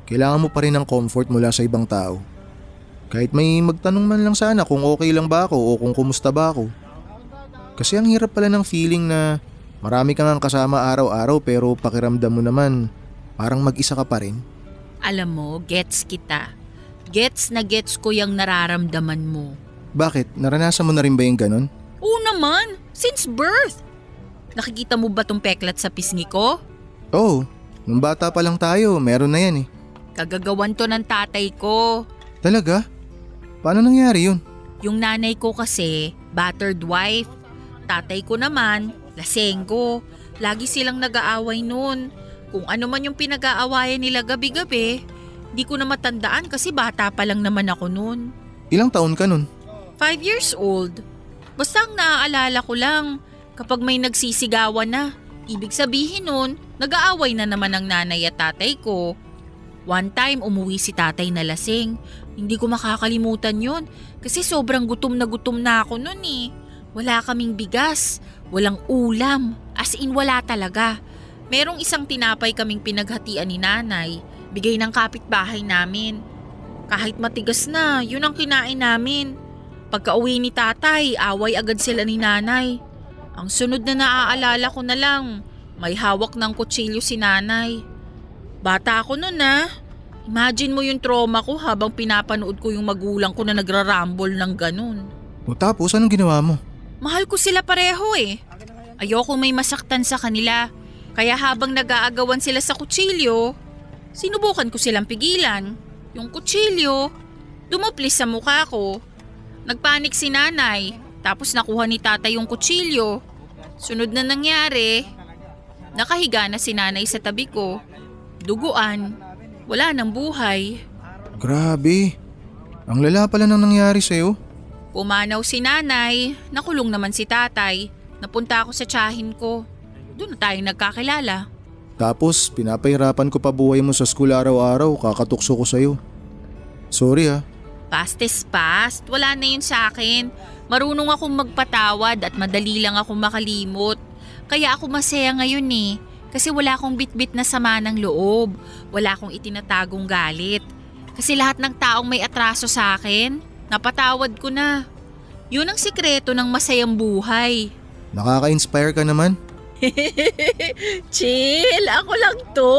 kailangan mo pa rin ng comfort mula sa ibang tao. Kahit may magtanong man lang sana kung okay lang ba ako o kung kumusta ba ako. Kasi ang hirap pala ng feeling na marami kang kasama araw-araw pero pakiramdam mo naman parang mag-isa ka pa rin. Alam mo, gets kita. Gets na gets ko yung nararamdaman mo. Bakit? Naranasan mo na rin ba yung ganon? Oo naman, since birth. Nakikita mo ba tong peklat sa pisngi ko? Oo, nung bata pa lang tayo, meron na yan eh. Kagagawan to ng tatay ko. Talaga? Paano nangyari yun? Yung nanay ko kasi, battered wife. Tatay ko naman, lasenggo. Lagi silang nag-aaway noon. Kung ano man yung pinag-aawayan nila gabi-gabi, di ko na matandaan kasi bata pa lang naman ako noon. Ilang taon ka nun? 5 years old. Basta ang naaalala ko lang, kapag may nagsisigawan na, ibig sabihin nun, nag-aaway na naman ang nanay at tatay ko. One time umuwi si tatay na lasing. Hindi ko makakalimutan yun kasi sobrang gutom na ako nun eh. Wala kaming bigas, walang ulam, as in wala talaga. Merong isang tinapay kaming pinaghatian ni nanay, bigay ng kapitbahay namin. Kahit matigas na, yun ang kinain namin. Pagka-uwi ni tatay, away agad sila ni nanay. Ang sunod na naaalala ko na lang, may hawak ng kutsilyo si nanay. Bata ako nun ah. Imagine mo yung trauma ko habang pinapanood ko yung magulang ko na nagrarambol ng ganun. O tapos anong ginawa mo? Mahal ko sila pareho eh. Ayoko may masaktan sa kanila. Kaya habang nag-aagawan sila sa kutsilyo, sinubukan ko silang pigilan. Yung kutsilyo, dumuplis sa mukha ko. Nagpanik si nanay, tapos nakuha ni tatay yung kutsilyo. Sunod na nangyari, nakahiga na si nanay sa tabi ko. Duguan, wala nang buhay. Grabe, ang lala pala nang nangyari sa'yo. Pumanaw si nanay, nakulong naman si tatay. Napunta ako sa tiyahin ko. Doon na tayo nagkakilala. Tapos pinapahirapan ko pa buhay mo sa school araw-araw, kakatukso ko sa'yo. Sorry ah. Past is past, wala na yun sa akin. Marunong akong magpatawad at madali lang akong makalimot. Kaya ako masaya ngayon eh. Kasi wala akong bitbit na sama ng loob. Wala akong itinatagong galit. Kasi lahat ng taong may atraso sa akin, napatawad ko na. Yun ang sikreto ng masayang buhay. Nakaka-inspire ka naman. Chill, ako lang to.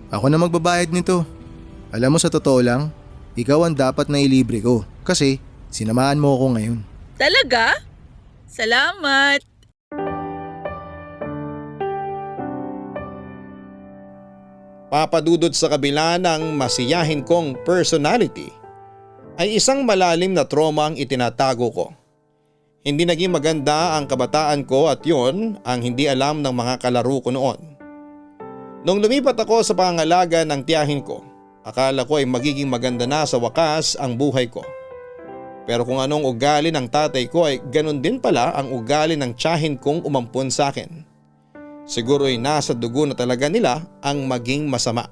Ako na magbabayad nito. Alam mo sa totoo lang, ikaw ang dapat na ilibre ko. Kasi sinamahan mo ako ngayon. Talaga? Salamat. Papadudod sa kabila ng masiyahin kong personality, ay isang malalim na trauma ang itinatago ko. Hindi naging maganda ang kabataan ko at yun ang hindi alam ng mga kalaro ko noon. Nung lumipat ako sa pangalaga ng tiyahin ko, akala ko ay magiging maganda na sa wakas ang buhay ko. Pero kung anong ugali ng tatay ko ay ganun din pala ang ugali ng tiyahin kong umampon sa akin. Siguro'y nasa dugo na talaga nila ang maging masama.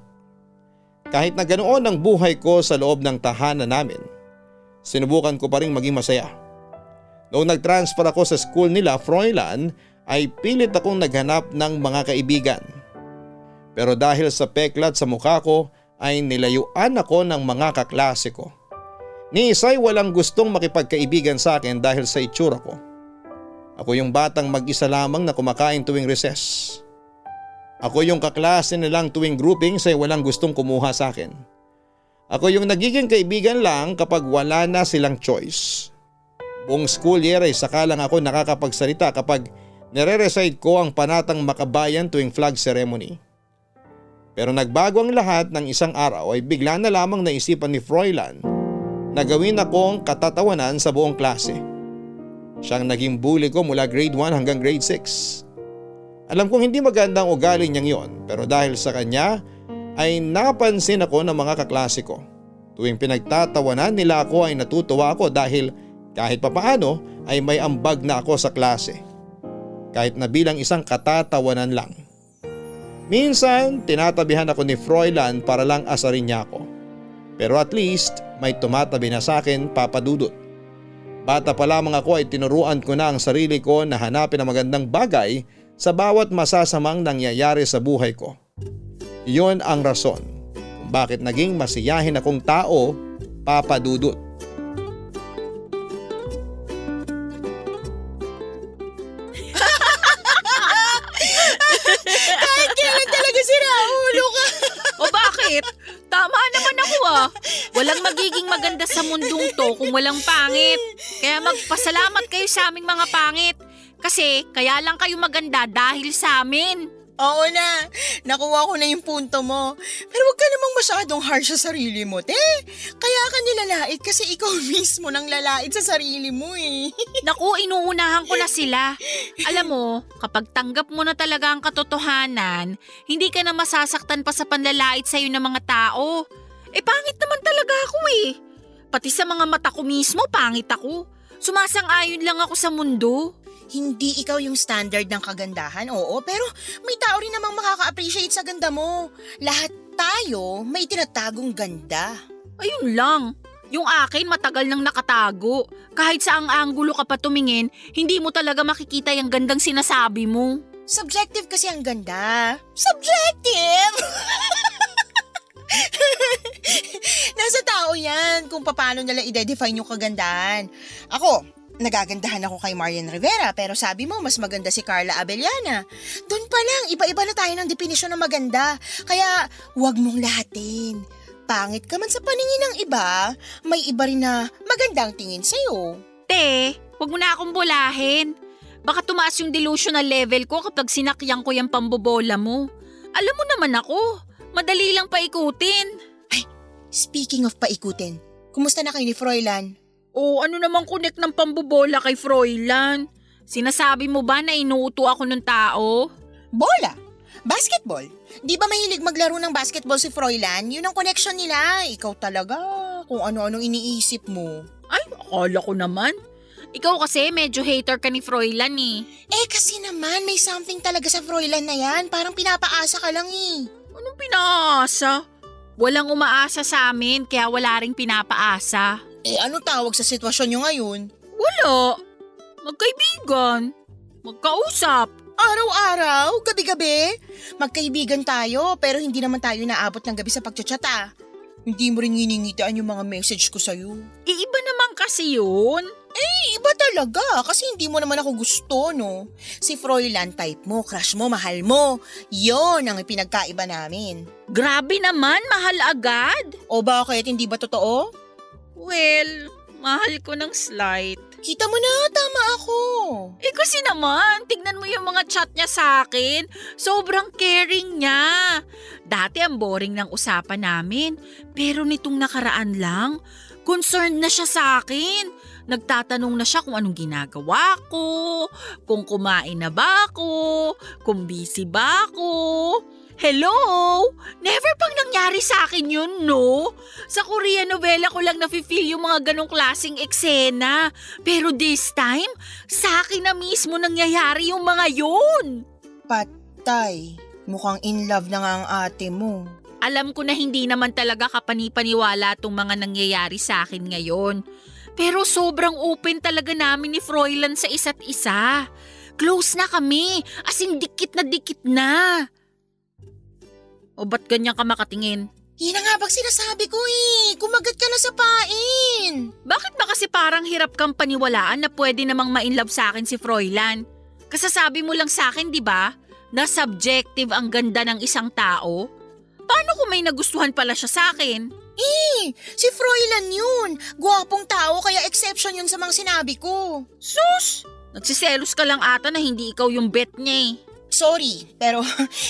Kahit na ganoon ang buhay ko sa loob ng tahanan namin, sinubukan ko pa rin maging masaya. Noong nag-transfer ako sa school nila, Froilan, ay pilit akong naghanap ng mga kaibigan. Pero dahil sa peklat sa mukha ko ay nilayuan ako ng mga kaklase ko. Ni isa'y walang gustong makipagkaibigan sa akin dahil sa itsura ko. Ako yung batang mag-isa lamang na kumakain tuwing recess. Ako yung kaklase nilang tuwing grouping ay walang gustong kumuha sa akin. Ako yung nagiging kaibigan lang kapag wala na silang choice. Buong school year ay saka lang ako nakakapagsalita kapag nire-recite ko ang panatang makabayan tuwing flag ceremony. Pero nagbago ang lahat ng isang araw ay bigla na lamang naisipan ni Froilan na gawin akong katatawanan sa buong klase. Siyang naging bully ko mula grade 1 hanggang grade 6. Alam kong hindi magandang ugali niyang yon, pero dahil sa kanya ay napansin ako ng mga kaklase ko. Tuwing pinagtatawanan nila ako ay natutuwa ako dahil kahit papaano ay may ambag na ako sa klase. Kahit na bilang isang katatawanan lang. Minsan tinatabihan ako ni Froilan para lang asarin niya ako. Pero at least may tumatabi na sa akin, Papa Dudut. Bata pa lamang ako ay tinuruan ko na ang sarili ko na hanapin ang magandang bagay sa bawat masasamang nangyayari sa buhay ko. Iyon ang rason kung bakit naging masiyahin akong tao, Papa Dudut. Kailan talaga sira ulo ka? O bakit? Tama naman ako ah. Walang magiging maganda sa mundong to kung walang pangit. Kaya magpasalamat kayo sa aming mga pangit. Kasi kaya lang kayo maganda dahil sa amin. Oo na, nakuha ko na yung punto mo. Pero wag ka namang masyadong harsh sa sarili mo, te. Kaya ka nilalait kasi ikaw mismo nang lalait sa sarili mo eh. Naku, inuunahan ko na sila. Alam mo, kapag tanggap mo na talaga ang katotohanan, hindi ka na masasaktan pa sa panlalait sa'yo ng mga tao. Pangit naman talaga ako eh. Pati sa mga mata ko mismo, pangit ako. Sumasang-ayon lang ako sa mundo. Hindi ikaw yung standard ng kagandahan, oo, pero may tao rin namang makaka-appreciate sa ganda mo. Lahat tayo may tinatagong ganda. Ayun lang. Yung akin matagal nang nakatago. Kahit saang anggulo ka pa tumingin, hindi mo talaga makikita yung gandang sinasabi mo. Subjective kasi ang ganda. Subjective! Nasa tao yan kung paano nila i-define yung kagandahan. Ako, nagagandahan ako kay Marian Rivera pero sabi mo mas maganda si Carla Abellana. Doon pa lang, iba-iba na tayo ng definisyon ng maganda. Kaya wag mong lahatin. Pangit ka man sa paningin ng iba, may iba rin na magandang tingin sa'yo. Te, wag mo na akong bulahin. Baka tumaas yung delusional level ko kapag sinakyang ko yung pambobola mo. Alam mo naman ako, madali lang paikutin. Speaking of paikutin, kumusta na kayo ni Froilan? O ano namang connect ng pambobola kay Froilan? Sinasabi mo ba na inuuto ako ng tao? Bola! Basketball! Di ba mahilig maglaro ng basketball si Froilan? Yun ang connection nila. Ikaw talaga, kung ano-anong iniisip mo. Ay, akala ko naman. Ikaw kasi medyo hater ka ni Froilan eh. Kasi naman may something talaga sa Froilan na yan. Parang pinapaasa ka lang eh. Anong pinaasa? Walang umaasa sa amin kaya wala ring pinapaasa. Ano tawag sa sitwasyon nyo ngayon? Wala. Magkaibigan. Magkausap. Araw-araw, gabi-gabi. Magkaibigan tayo pero hindi naman tayo naabot ng gabi sa pagchatsata. Hindi mo rin hiningitaan yung mga message ko sa'yo. Iba naman kasi yun. Iba talaga kasi hindi mo naman ako gusto, no? Si Froilan type mo, crush mo, mahal mo. Yon ang pinagkaiba namin. Grabe naman, mahal agad. O bakit, hindi ba totoo? Well, mahal ko ng slight. Kita mo na, tama ako. Kasi naman, tignan mo yung mga chat niya sa akin. Sobrang caring niya. Dati ang boring ng usapan namin. Pero nitong nakaraan lang, concerned na siya sa akin. Nagtatanong na siya kung anong ginagawa ko, kung kumain na ba ako, kung busy ba ako. Hello? Never pang nangyari nangyayari sa akin yun, no? Sa Korean novela ko lang nafe-feel yung mga ganong klaseng eksena. Pero this time, sa akin na mismo nangyayari yung mga yun. Patay. Mukhang in love na nga ang ate mo. Alam ko na hindi naman talaga kapanipaniwala tong mga nangyayari sa akin ngayon. Pero sobrang open talaga namin ni Froilan sa isa't isa. Close na kami, as in dikit na. O ba't ganyan ka makatingin? Yan na nga bang sinasabi ko eh. Kumagat ka na sa pain. Bakit ba kasi parang hirap kang paniwalaan na pwede namang ma-inlove sa akin si Froilan? Kasasabi mo lang sa akin, di ba, na subjective ang ganda ng isang tao? Paano kung may nagustuhan pala siya sa akin? Si Froilan yun. Gwapong tao kaya exception yun sa mga sinabi ko. Sus! Nagsiselos ka lang ata na hindi ikaw yung bet niya eh. Sorry, pero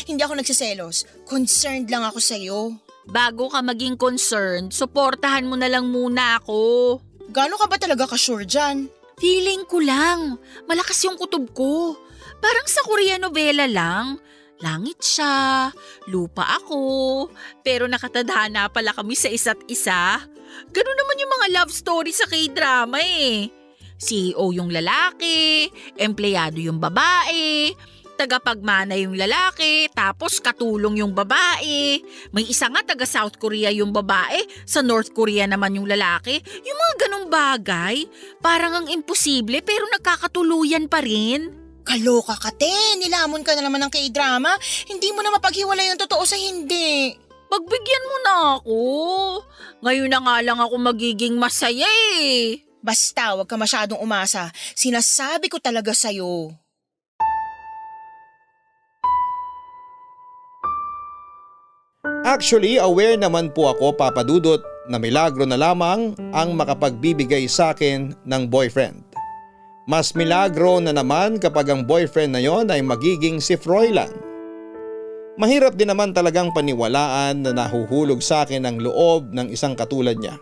hindi ako nagsiselos. Concerned lang ako sa'yo. Bago ka maging concerned, suportahan mo na lang muna ako. Gaano ka ba talaga ka-sure dyan? Feeling ko lang. Malakas yung kutob ko. Parang sa Korean novela lang. Langit siya, lupa ako, pero nakatadhana pala kami sa isa't isa. Ganun naman yung mga love story sa K-drama eh. CEO yung lalaki, empleyado yung babae, tagapagmana yung lalaki, tapos katulong yung babae. May isa nga taga South Korea yung babae, sa North Korea naman yung lalaki. Yung mga ganung bagay, parang ang imposible pero nagkakatuluyan pa rin. Kaloka ka, te. Nilamon ka na naman ng K-drama. Hindi mo na mapaghiwalay ang totoo sa hindi. Pagbigyan mo na ako. Ngayon na nga lang ako magiging masaya eh. Basta, wag ka masyadong umasa. Sinasabi ko talaga sa'yo. Actually, aware naman po ako, Papa Dudut, na milagro na lamang ang makapagbibigay sa akin ng boyfriend. Mas milagro na naman kapag ang boyfriend na yon ay magiging si Froilan. Mahirap din naman talagang paniwalaan na nahuhulog sa akin ang loob ng isang katulad niya.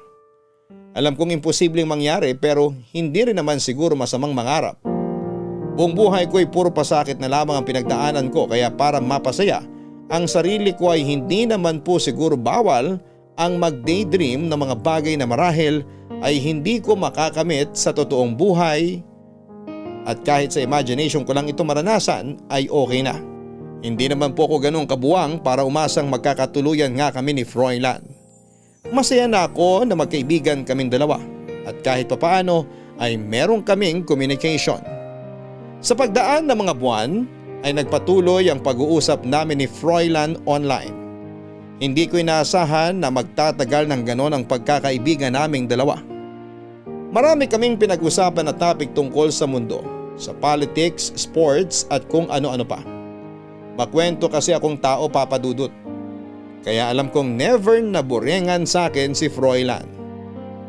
Alam kong imposibleng mangyari pero hindi rin naman siguro masamang mangarap. Buong buhay ko ay puro pasakit na lamang ang pinagdaanan ko kaya para mapasaya ang sarili ko ay hindi naman po siguro bawal ang mag-daydream ng mga bagay na marahil ay hindi ko makakamit sa totoong buhay. At kahit sa imagination ko lang ito maranasan ay okay na. Hindi naman po ako ganun kabuwang para umasang magkakatuluyan nga kami ni Froilan. Masaya na ako na magkaibigan kaming dalawa at kahit papaano ay meron kaming communication. Sa pagdaan ng mga buwan ay nagpatuloy ang pag-uusap namin ni Froilan online. Hindi ko inaasahan na magtatagal ng ganon ang pagkakaibigan naming dalawa. Marami kaming pinag-usapan na topic tungkol sa mundo, sa politics, sports at kung ano-ano pa. Makwento kasi akong tao, Papa Dudut. Kaya alam kong never naburengan sa akin si Froilan.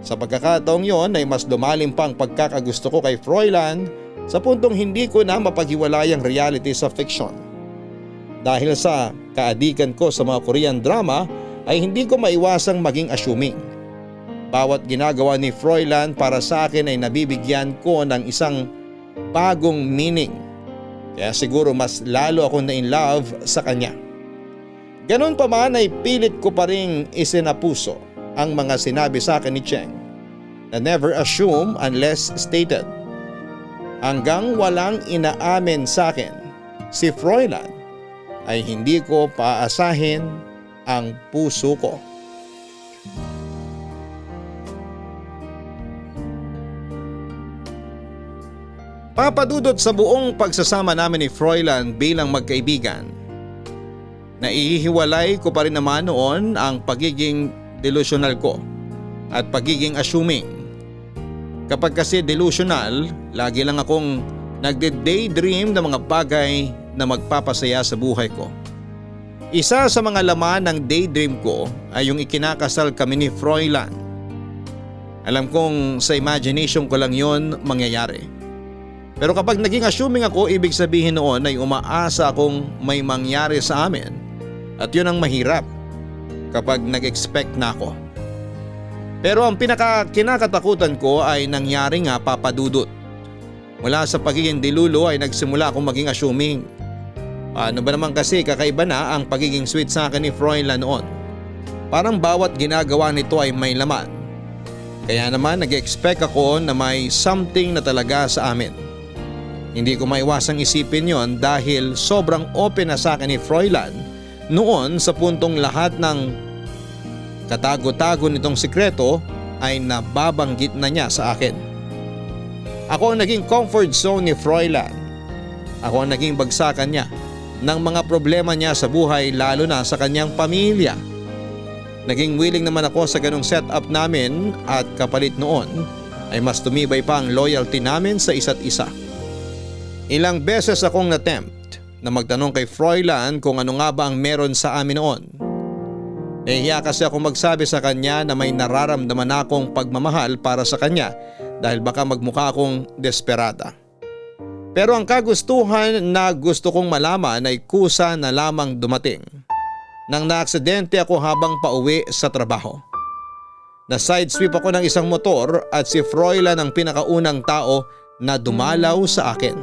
Sa pagkakataong yon ay mas lumalim pa ang pagkakagusto ko kay Froilan sa puntong hindi ko na mapaghiwalay ang reality sa fiction. Dahil sa kaadikan ko sa mga Korean drama ay hindi ko maiwasang maging assuming. Bawat ginagawa ni Froilan para sa akin ay nabibigyan ko ng isang bagong meaning. Kaya siguro mas lalo akong na-in-love sa kanya. Ganon pa man ay pilit ko pa ring isinapuso ang mga sinabi sa akin ni Cheng na never assume unless stated. Hanggang walang inaamin sa akin si Froilan ay hindi ko paasahin ang puso ko. Papadudot sa buong pagsasama namin ni Froilan bilang magkaibigan. Naihiwalay ko pa rin naman noon ang pagiging delusional ko at pagiging assuming. Kapag kasi delusional, lagi lang akong nagde-daydream ng mga bagay na magpapasaya sa buhay ko. Isa sa mga laman ng daydream ko ay yung ikinakasal kami ni Froilan. Alam kong sa imagination ko lang yon mangyayari. Pero kapag naging assuming ako, ibig sabihin noon ay umaasa akong may mangyari sa amin. At yun ang mahirap kapag nag-expect na ako. Pero ang kinakatakutan ko ay nangyari nga, Papa Dudut. Mula sa pagiging dilulo ay nagsimula akong maging assuming. Paano ba naman kasi kakaiba na ang pagiging sweet sa akin ni Froilan noon? Parang bawat ginagawa nito ay may laman. Kaya naman nag-expect ako na may something na talaga sa amin. Hindi ko maiwasang isipin yon dahil sobrang open na sa akin ni Froilan noon sa puntong lahat ng katago-tago nitong sikreto ay nababanggit na niya sa akin. Ako ang naging comfort zone ni Froilan. Ako ang naging bagsakan niya ng mga problema niya sa buhay lalo na sa kanyang pamilya. Naging willing naman ako sa ganong setup namin at kapalit noon ay mas tumibay pa ang loyalty namin sa isa't isa. Ilang beses akong na-tempt na magtanong kay Froilan kung ano nga ba ang meron sa amin noon. Nahihiya kasi ako magsabi sa kanya na may nararamdaman akong pagmamahal para sa kanya dahil baka magmukha akong desperada. Pero ang kagustuhan na gusto kong malaman ay kusa na lamang dumating nang naaksidente ako habang pauwi sa trabaho. Na-sidesweep ako ng isang motor at si Froilan ang pinakaunang tao na dumalaw sa akin.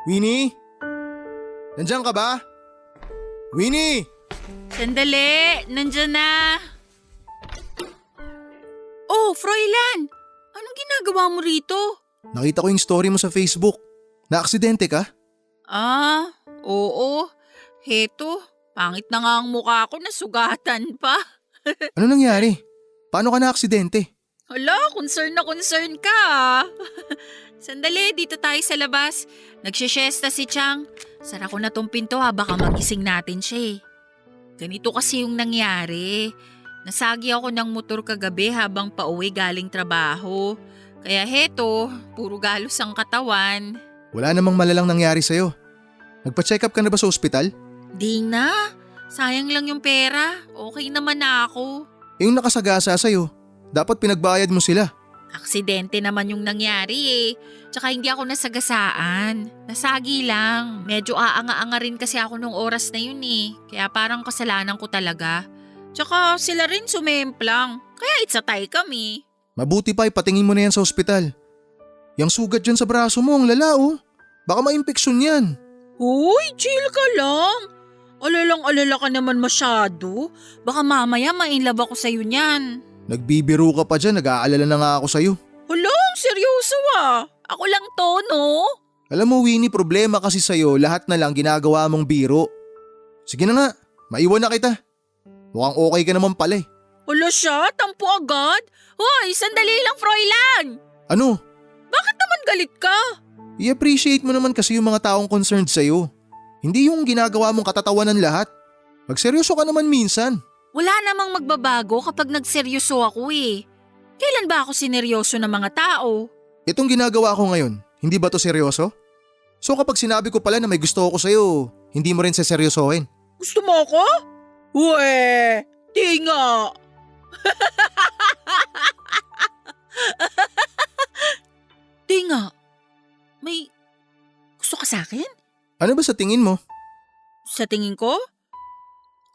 Winnie? Nandiyan ka ba? Winnie! Sandali, nandyan na. Oh, Froilan! Anong ginagawa mo rito? Nakita ko yung story mo sa Facebook. Naaksidente ka? Ah, oo. Heto, pangit na nga ang mukha ko, nasugatan pa. Ano nangyari? Paano ka naaksidente? Hala, concern na concern ka. Sandali, dito tayo sa labas. Nagsishesta si Chang. Sara ko na tong pinto baka magising natin siya eh. Ganito kasi yung nangyari. Nasagi ako ng motor kagabi habang pauwi galing trabaho. Kaya heto, puro galos ang katawan. Wala namang malalang nangyari sa'yo. Nagpa-check up ka na ba sa ospital? Di na, sayang lang yung pera. Okay naman na ako. Yung nakasagasa sa'yo, dapat pinagbayad mo sila. Aksidente naman yung nangyari eh. Tsaka hindi ako nasagasaan. Nasagi lang. Medyo aanga-anga rin kasi ako nung oras na yun eh. Kaya parang kasalanan ko talaga. Tsaka sila rin sumemplang. Kaya it's a tie kami. Mabuti pa ipatingin mo na yan sa ospital. Yang sugat dyan sa braso mo, ang lala oh. Baka ma-impeksyon yan. Uy, chill ka lang. Alalang-alala ka naman masyado. Baka mamaya ma-inlove ako sa'yo niyan. Nagbibiro ka pa dyan, nag-aalala na nga ako sa'yo. Hala, seryoso ah. Ako lang to, no? Alam mo Winnie, problema kasi sa'yo, lahat na lang ginagawa mong biro. Sige na nga, maiwan na kita. Mukhang okay ka naman pala eh. Hala siya, tampo agad. Hoy, sandali lang, Froilan. Ano? Bakit naman galit ka? I-appreciate mo naman kasi yung mga taong concerned sa'yo. Hindi yung ginagawa mong katatawanan lahat. Magseryoso ka naman minsan. Wala namang magbabago kapag nagseryoso ako eh. Kailan ba ako sineryoso ng mga tao? Itong ginagawa ko ngayon, hindi ba to seryoso? So kapag sinabi ko pala na may gusto ako sa'yo, hindi mo rin seseryosohin. Gusto mo ako? Uwe, di nga. Di nga. May gusto ka sa akin? Ano ba sa tingin mo? Sa tingin ko?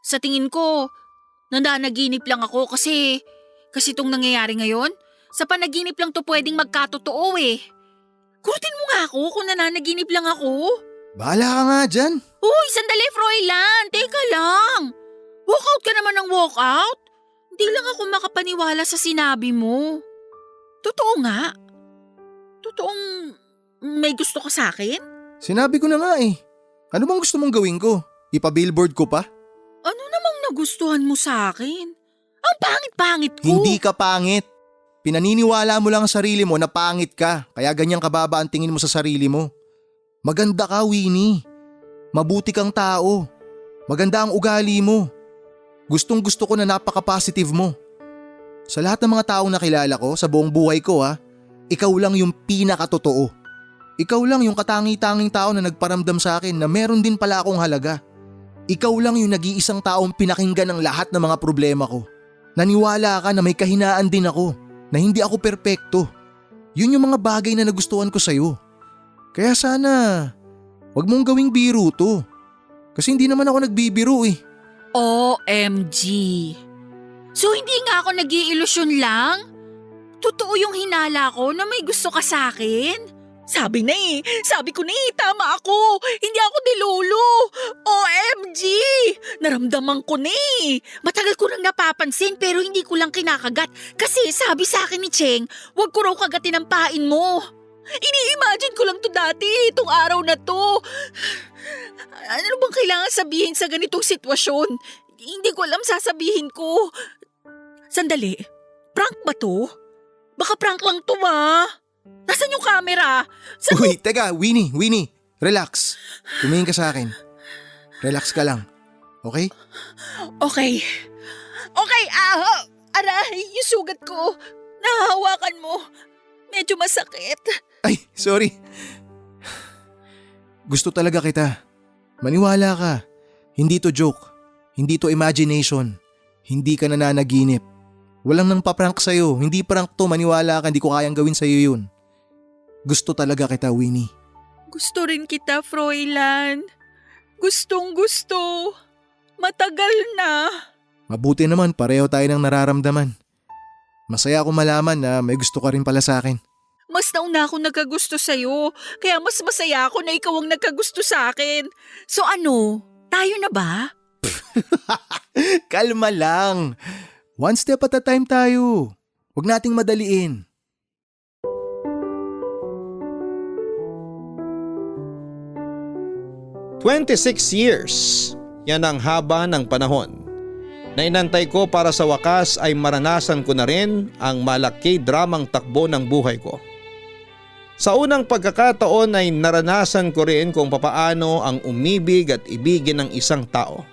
Sa tingin ko, nananaginip lang ako kasi itong nangyayari ngayon, sa panaginip lang to pwedeng magkatotoo eh. Kurutin mo nga ako kung nananaginip lang ako. Bahala ka nga dyan. Uy, sandali Froilan, teka lang. Walkout ka naman ng walkout. Hindi lang ako makapaniwala sa sinabi mo. Totoo nga. Totoong may gusto ka sa akin? Sinabi ko na nga eh. Ano bang gusto mong gawin ko? Ipa-billboard ko pa? Ano namang nagustuhan mo sa akin? Ang pangit-pangit ko. Hindi ka pangit. Pinaniniwala mo lang ang sarili mo na pangit ka, kaya ganyang kababa ang tingin mo sa sarili mo. Maganda ka, Winnie. Mabuti kang tao. Maganda ang ugali mo. Gustong gusto ko na napaka-positive mo. Sa lahat ng mga taong nakilala ko sa buong buhay ko ikaw lang yung pinakatotoo. Ikaw lang yung katangi-tanging tao na nagparamdam sa akin na meron din pala akong halaga. Ikaw lang yung nag-iisang taong pinakinggan ng lahat ng mga problema ko. Naniwala ka na may kahinaan din ako, na hindi ako perpekto. Yun yung mga bagay na nagustuhan ko sa'yo. Kaya sana, wag mong gawing biro to. Kasi hindi naman ako nagbibiro eh. OMG. So hindi nga ako nag-iilusyon lang? Totoo yung hinala ko na may gusto ka sa akin? Sabi ko na eh, tama ako. Hindi ako dilulu. OMG! Naramdaman ko na eh. Matagal ko nang napapansin pero hindi ko lang kinakagat. Kasi sabi sa akin ni Cheng, huwag ko raw kagatin ang pain mo. Ini-imagine ko lang to dati, itong araw na to. Ano bang kailangan sabihin sa ganitong sitwasyon? Hindi ko alam sasabihin ko. Sandali, prank ba to? Baka prank lang to Nasaan yung camera? Uy, teka, Winnie, relax. Tumingin ka sa akin. Relax ka lang, okay? Okay. Aray, yung sugat ko. Nahahawakan mo. Medyo masakit. Ay, sorry. Gusto talaga kita. Maniwala ka. Hindi to joke. Hindi to imagination. Hindi ka nananaginip. Walang nang paprank sa'yo. Hindi prank to, maniwala ka. Hindi ko kayang gawin sa'yo yun. Gusto talaga kita, Winnie. Gusto rin kita, Froilan. Gustong gusto. Matagal na. Mabuti naman, pareho tayo ng nararamdaman. Masaya ako malaman na may gusto ka rin pala sa akin. Mas nauna ako nagkagusto sa'yo. Kaya mas masaya ako na ikaw ang nagkagusto sa akin. So ano, tayo na ba? Kalma lang. One step at a time tayo. Huwag nating madaliin. "26 years. Yan ang haba ng panahon na inantay ko para sa wakas ay maranasan ko na rin ang malaki dramang takbo ng buhay ko. Sa unang pagkakataon ay naranasan ko rin kung papaano ang umibig at ibigin ng isang tao.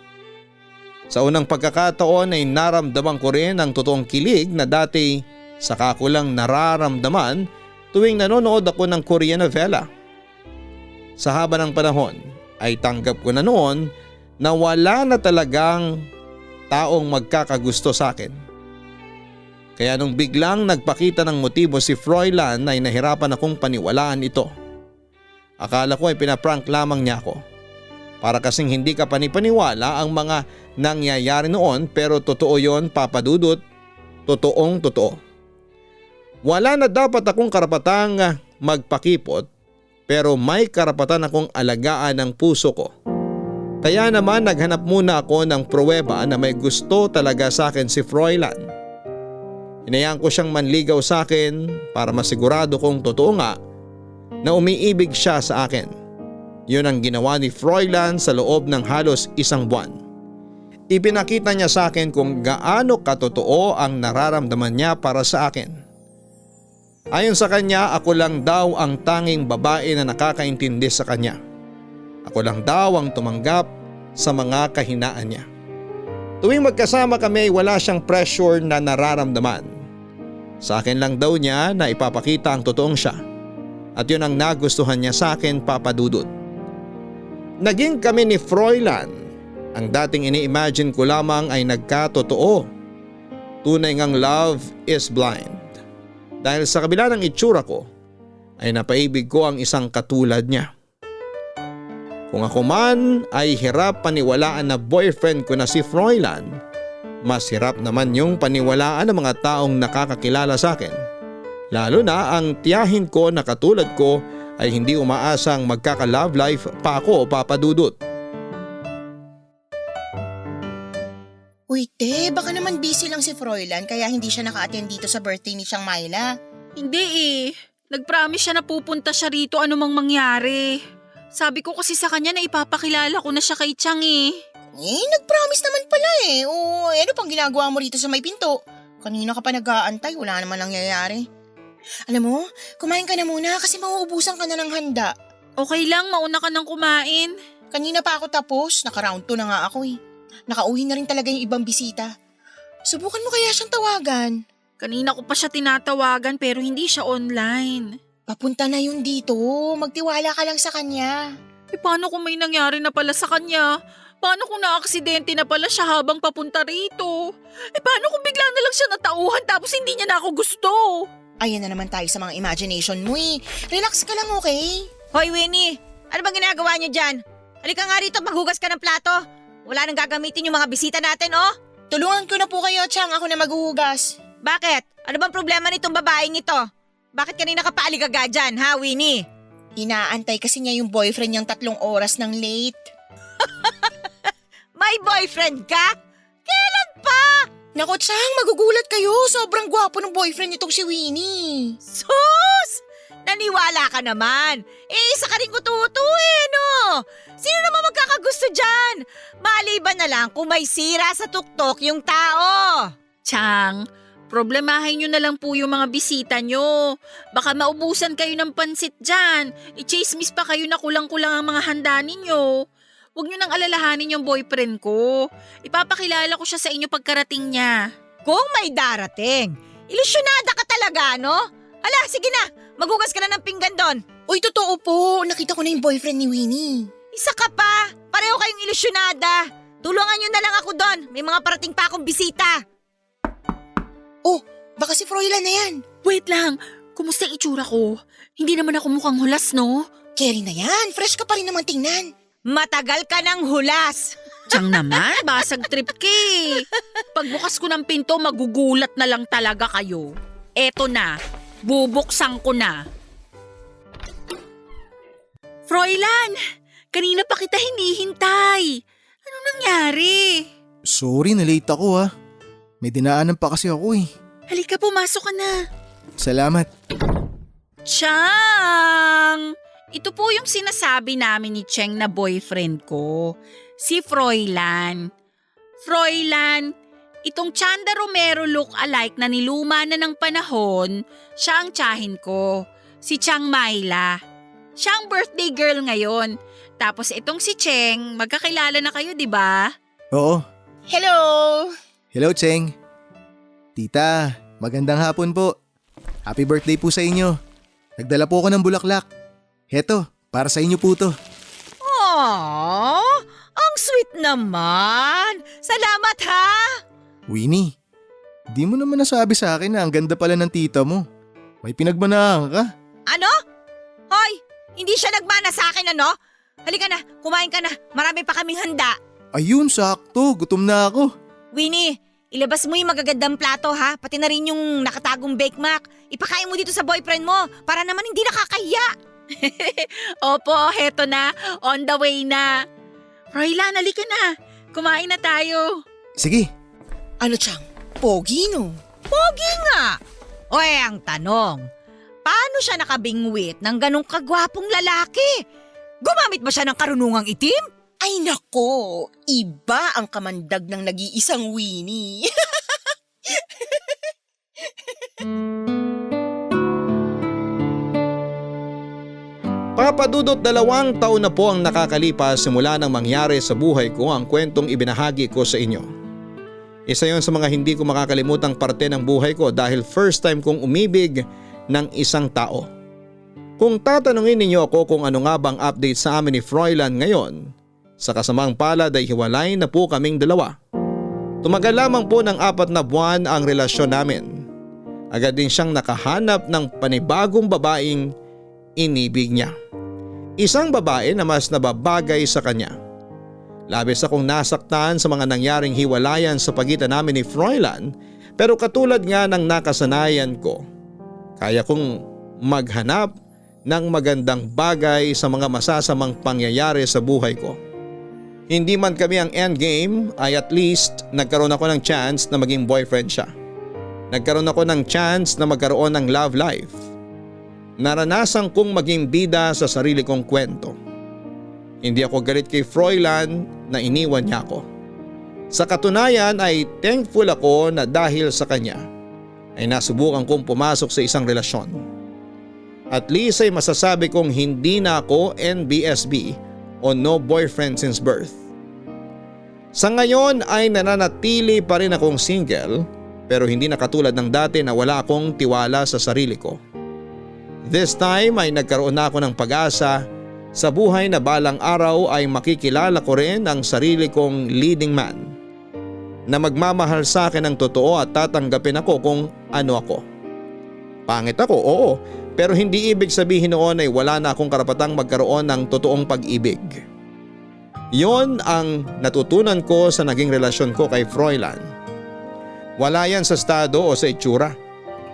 Sa unang pagkakataon ay naramdaman ko rin ang totoong kilig na dati saka ko lang nararamdaman tuwing nanonood ako ng Korean novela. Sa haba ng panahon ay tanggap ko na noon na wala na talagang taong magkakagusto sa akin. Kaya nung biglang nagpakita ng motibo si Froilan ay nahirapan akong paniwalaan ito. Akala ko ay pinaprank lamang niya ako. Para kasing hindi ka panipaniwala ang mga nangyayari noon, pero totoo yon, Papa Dudut. Totoong totoo. Wala na dapat akong karapatang magpakipot, pero may karapatan akong alagaan ang puso ko. Kaya naman naghanap muna ako ng pruweba na may gusto talaga sa akin si Froilan. Hinayaan ko siyang manligaw sa akin para masigurado kong totoo nga na umiibig siya sa akin. Yun ang ginawa ni Froilan sa loob ng halos 1 buwan. Ipinakita niya sa akin kung gaano katotoo ang nararamdaman niya para sa akin. Ayon sa kanya, ako lang daw ang tanging babae na nakakaintindi sa kanya. Ako lang daw ang tumanggap sa mga kahinaan niya. Tuwing magkasama kami, wala siyang pressure na nararamdaman. Sa akin lang daw niya na ipapakita ang totoong siya. At yun ang nagustuhan niya sa akin, Papa Dudut. Naging kami ni Froilan. Ang dating ini-imagine ko lamang ay nagkatotoo. Tunay ngang love is blind. Dahil sa kabila ng itsura ko, ay napaibig ko ang isang katulad niya. Kung ako man ay hirap paniwalaan na boyfriend ko na si Froilan, mas hirap naman yung paniwalaan ng mga taong nakakakilala sa akin. Lalo na ang tiyahin ko na katulad ko ay hindi umaasang magkaka-love life pa ako, Papa Dudut. Uy, te, baka naman busy lang si Froilan kaya hindi siya naka-attend dito sa birthday ni Chiang Myla. Hindi Nag-promise siya na pupunta siya rito anumang mangyari. Sabi ko kasi sa kanya na ipapakilala ko na siya kay Chang Nag-promise naman pala ano pang ginagawa mo rito sa may pinto? Kanina ka pa nag-aantay, wala naman nangyayari. Alam mo, kumain ka na muna kasi mauubusan ka na ng handa. Okay lang, mauna ka nang kumain. Kanina pa ako tapos, naka-round 2 na nga ako Nakauwi na rin talaga yung ibang bisita. Subukan mo kaya siyang tawagan. Kanina ko pa siya tinatawagan pero hindi siya online. Papunta na yun dito, magtiwala ka lang sa kanya. Paano kung may nangyari na pala sa kanya? Paano kung na-aksidente na pala siya habang papunta rito? Paano kung bigla na lang siya natauhan tapos hindi niya na ako gusto? Ayan na naman tayo sa mga imagination mo Relax ka lang, okay? Hoy Winnie, ano bang ginagawa niyo dyan? Halika nga rito, maghugas ka ng plato. Wala nang gagamitin yung mga bisita natin, Tulungan ko na po kayo, Chang. Ako na maghuhugas. Bakit? Ano bang problema nitong babaeng ito? Bakit kanina ka paaligaga dyan, ha, Winnie? Inaantay kasi niya yung boyfriend niyang 3 oras ng late. May boyfriend ka? Kailan pa? Naku, Chang, magugulat kayo. Sobrang gwapo ng boyfriend nitong si Winnie. Sus! Naniwala ka naman. Isa ka rin kututo no? Sino naman magkakagusto dyan? Maliban na lang kung may sira sa tuktok yung tao. Chang, problemahin nyo na lang po yung mga bisita nyo. Baka maubusan kayo ng pansit dyan. I-chismis pa kayo na kulang-kulang ang mga handa ninyo. Huwag nyo nang alalahanin yung boyfriend ko. Ipapakilala ko siya sa inyo pagkarating niya. Kung may darating, ilusyonada ka talaga, no? Ala, sige na. Maghugas ka na ng pinggan doon. Uy, totoo po. Nakita ko na yung boyfriend ni Winnie. Isa ka pa. Pareho kayong ilusyonada. Tulungan nyo na lang ako doon. May mga parating pa akong bisita. Oh, baka si Froilan na yan. Wait lang, kumusta yung itsura ko? Hindi naman ako mukhang hulas, no? Carry na yan. Fresh ka pa rin naman tingnan. Matagal ka ng hulas. Chang naman, basag trip ka eh. Pagbukas ko ng pinto, magugulat na lang talaga kayo. Eto na, bubuksan ko na. Froilan, kanina pa kita hinihintay. Anong nangyari? Sorry, na-late ako ha. May dinaanan pa kasi ako eh. Halika, pumasok ka na. Salamat. Chang! Ito po yung sinasabi namin ni Cheng na boyfriend ko, si Froilan. Froilan, itong Chanda Romero look-alike na niluma na ng panahon, siya ang tiyahin ko, si Chang Myla. Siya ang birthday girl ngayon. Tapos itong si Cheng, magkakilala na kayo, di ba? Oo. Hello! Hello, Cheng. Tita, magandang hapon po. Happy birthday po sa inyo. Nagdala po ako ng bulaklak. Heto, para sa inyo po to. Aww, ang sweet naman. Salamat ha. Winnie, di mo naman nasabi sa akin na ang ganda pala ng tita mo. May pinagmanahan ka. Ano? Hoy, hindi siya nagmana sa akin ano? Halika na, kumain ka na. Marami pa kaming handa. Ayun, sakto. Gutom na ako. Winnie, ilabas mo yung magagandang plato ha. Pati na rin yung nakatagong Bake Mac. Ipakain mo dito sa boyfriend mo para naman hindi nakakahiya. Opo, heto na. On the way na. Froilan, halika na. Kumain na tayo. Sige. Ano, Chang? Pogi, no? Pogi nga. Oy, ang tanong, paano siya nakabingwit ng ganong kagwapong lalaki? Gumamit ba siya ng karunungang itim? Ay nako, iba ang kamandag ng nag-iisang Winnie. Papadudot 2 taon na po ang nakakalipas simula nang mangyari sa buhay ko ang kwentong ibinahagi ko sa inyo. Isa yon sa mga hindi ko makakalimutang parte ng buhay ko dahil first time kong umibig ng isang tao. Kung tatanungin ninyo ako kung ano nga bang update sa amin ni Froilan ngayon, sa kasamang palad ay hiwalay na po kaming dalawa. Tumagal lamang po ng 4 na buwan ang relasyon namin. Agad din siyang nakahanap ng panibagong babaeng inibig niya. Isang babae na mas nababagay sa kanya. Labis akong nasaktan sa mga nangyaring hiwalayan sa pagitan namin ni Froilan, pero katulad nga ng nakasanayan ko, kaya kong maghanap ng magandang bagay sa mga masasamang pangyayari sa buhay ko. Hindi man kami ang endgame ay at least nagkaroon ako ng chance na maging boyfriend siya. Nagkaroon ako ng chance na magkaroon ng love life. Naranasan kong maging bida sa sarili kong kwento. Hindi ako galit kay Froilan na iniwan niya ako. Sa katunayan ay thankful ako na dahil sa kanya ay nasubukan kong pumasok sa isang relasyon. At least ay masasabi kong hindi na ako NBSB o no boyfriend since birth. Sa ngayon ay nananatili pa rin akong single pero hindi na katulad ng dati na wala akong tiwala sa sarili ko. This time ay nagkaroon na ako ng pag-asa sa buhay na balang araw ay makikilala ko rin ang sarili kong leading man na magmamahal sa akin ng totoo at tatanggapin ako kung ano ako. Pangit ako, oo, pero hindi ibig sabihin noon ay wala na akong karapatang magkaroon ng totoong pag-ibig. Yon ang natutunan ko sa naging relasyon ko kay Froilan. Wala yan sa estado o sa itsura.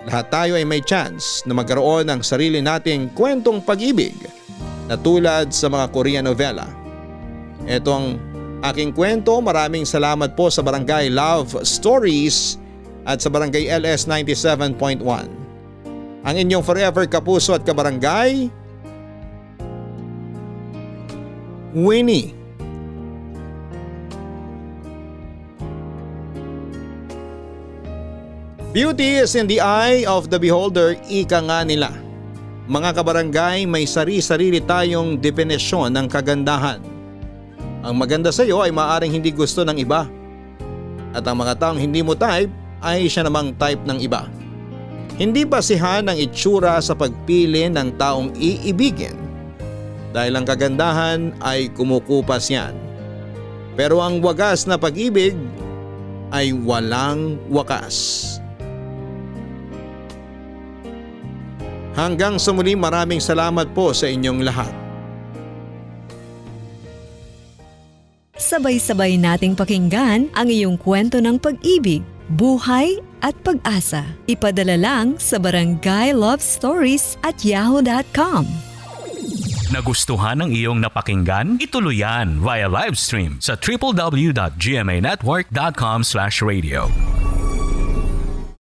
Lahat tayo ay may chance na magkaroon ng sarili nating kwentong pag-ibig na tulad sa mga Korean novela. Ito ang aking kwento. Maraming salamat po sa Barangay Love Stories at sa Barangay LS 97.1. Ang inyong forever kapuso at kabarangay, Winnie. Beauty is in the eye of the beholder, ika nga nila. Mga kabarangay, may sari-sarili tayong definisyon ng kagandahan. Ang maganda sa iyo ay maaaring hindi gusto ng iba. At ang mga taong hindi mo type ay siya namang type ng iba. Hindi basihan ang itsura sa pagpili ng taong iibigin. Dahil ang kagandahan ay kumukupas yan. Pero ang wagas na pag-ibig ay walang wakas. Hanggang sa muli, maraming salamat po sa inyong lahat. Sabay-sabay nating pakinggan ang iyong kwento ng pag-ibig, buhay at pag-asa. Ipadala lang sa barangaylovestories@yahoo.com. Nagustuhan ng iyong napakinggan? Ituloy yan via live stream sa www.gmanetwork.com/radio.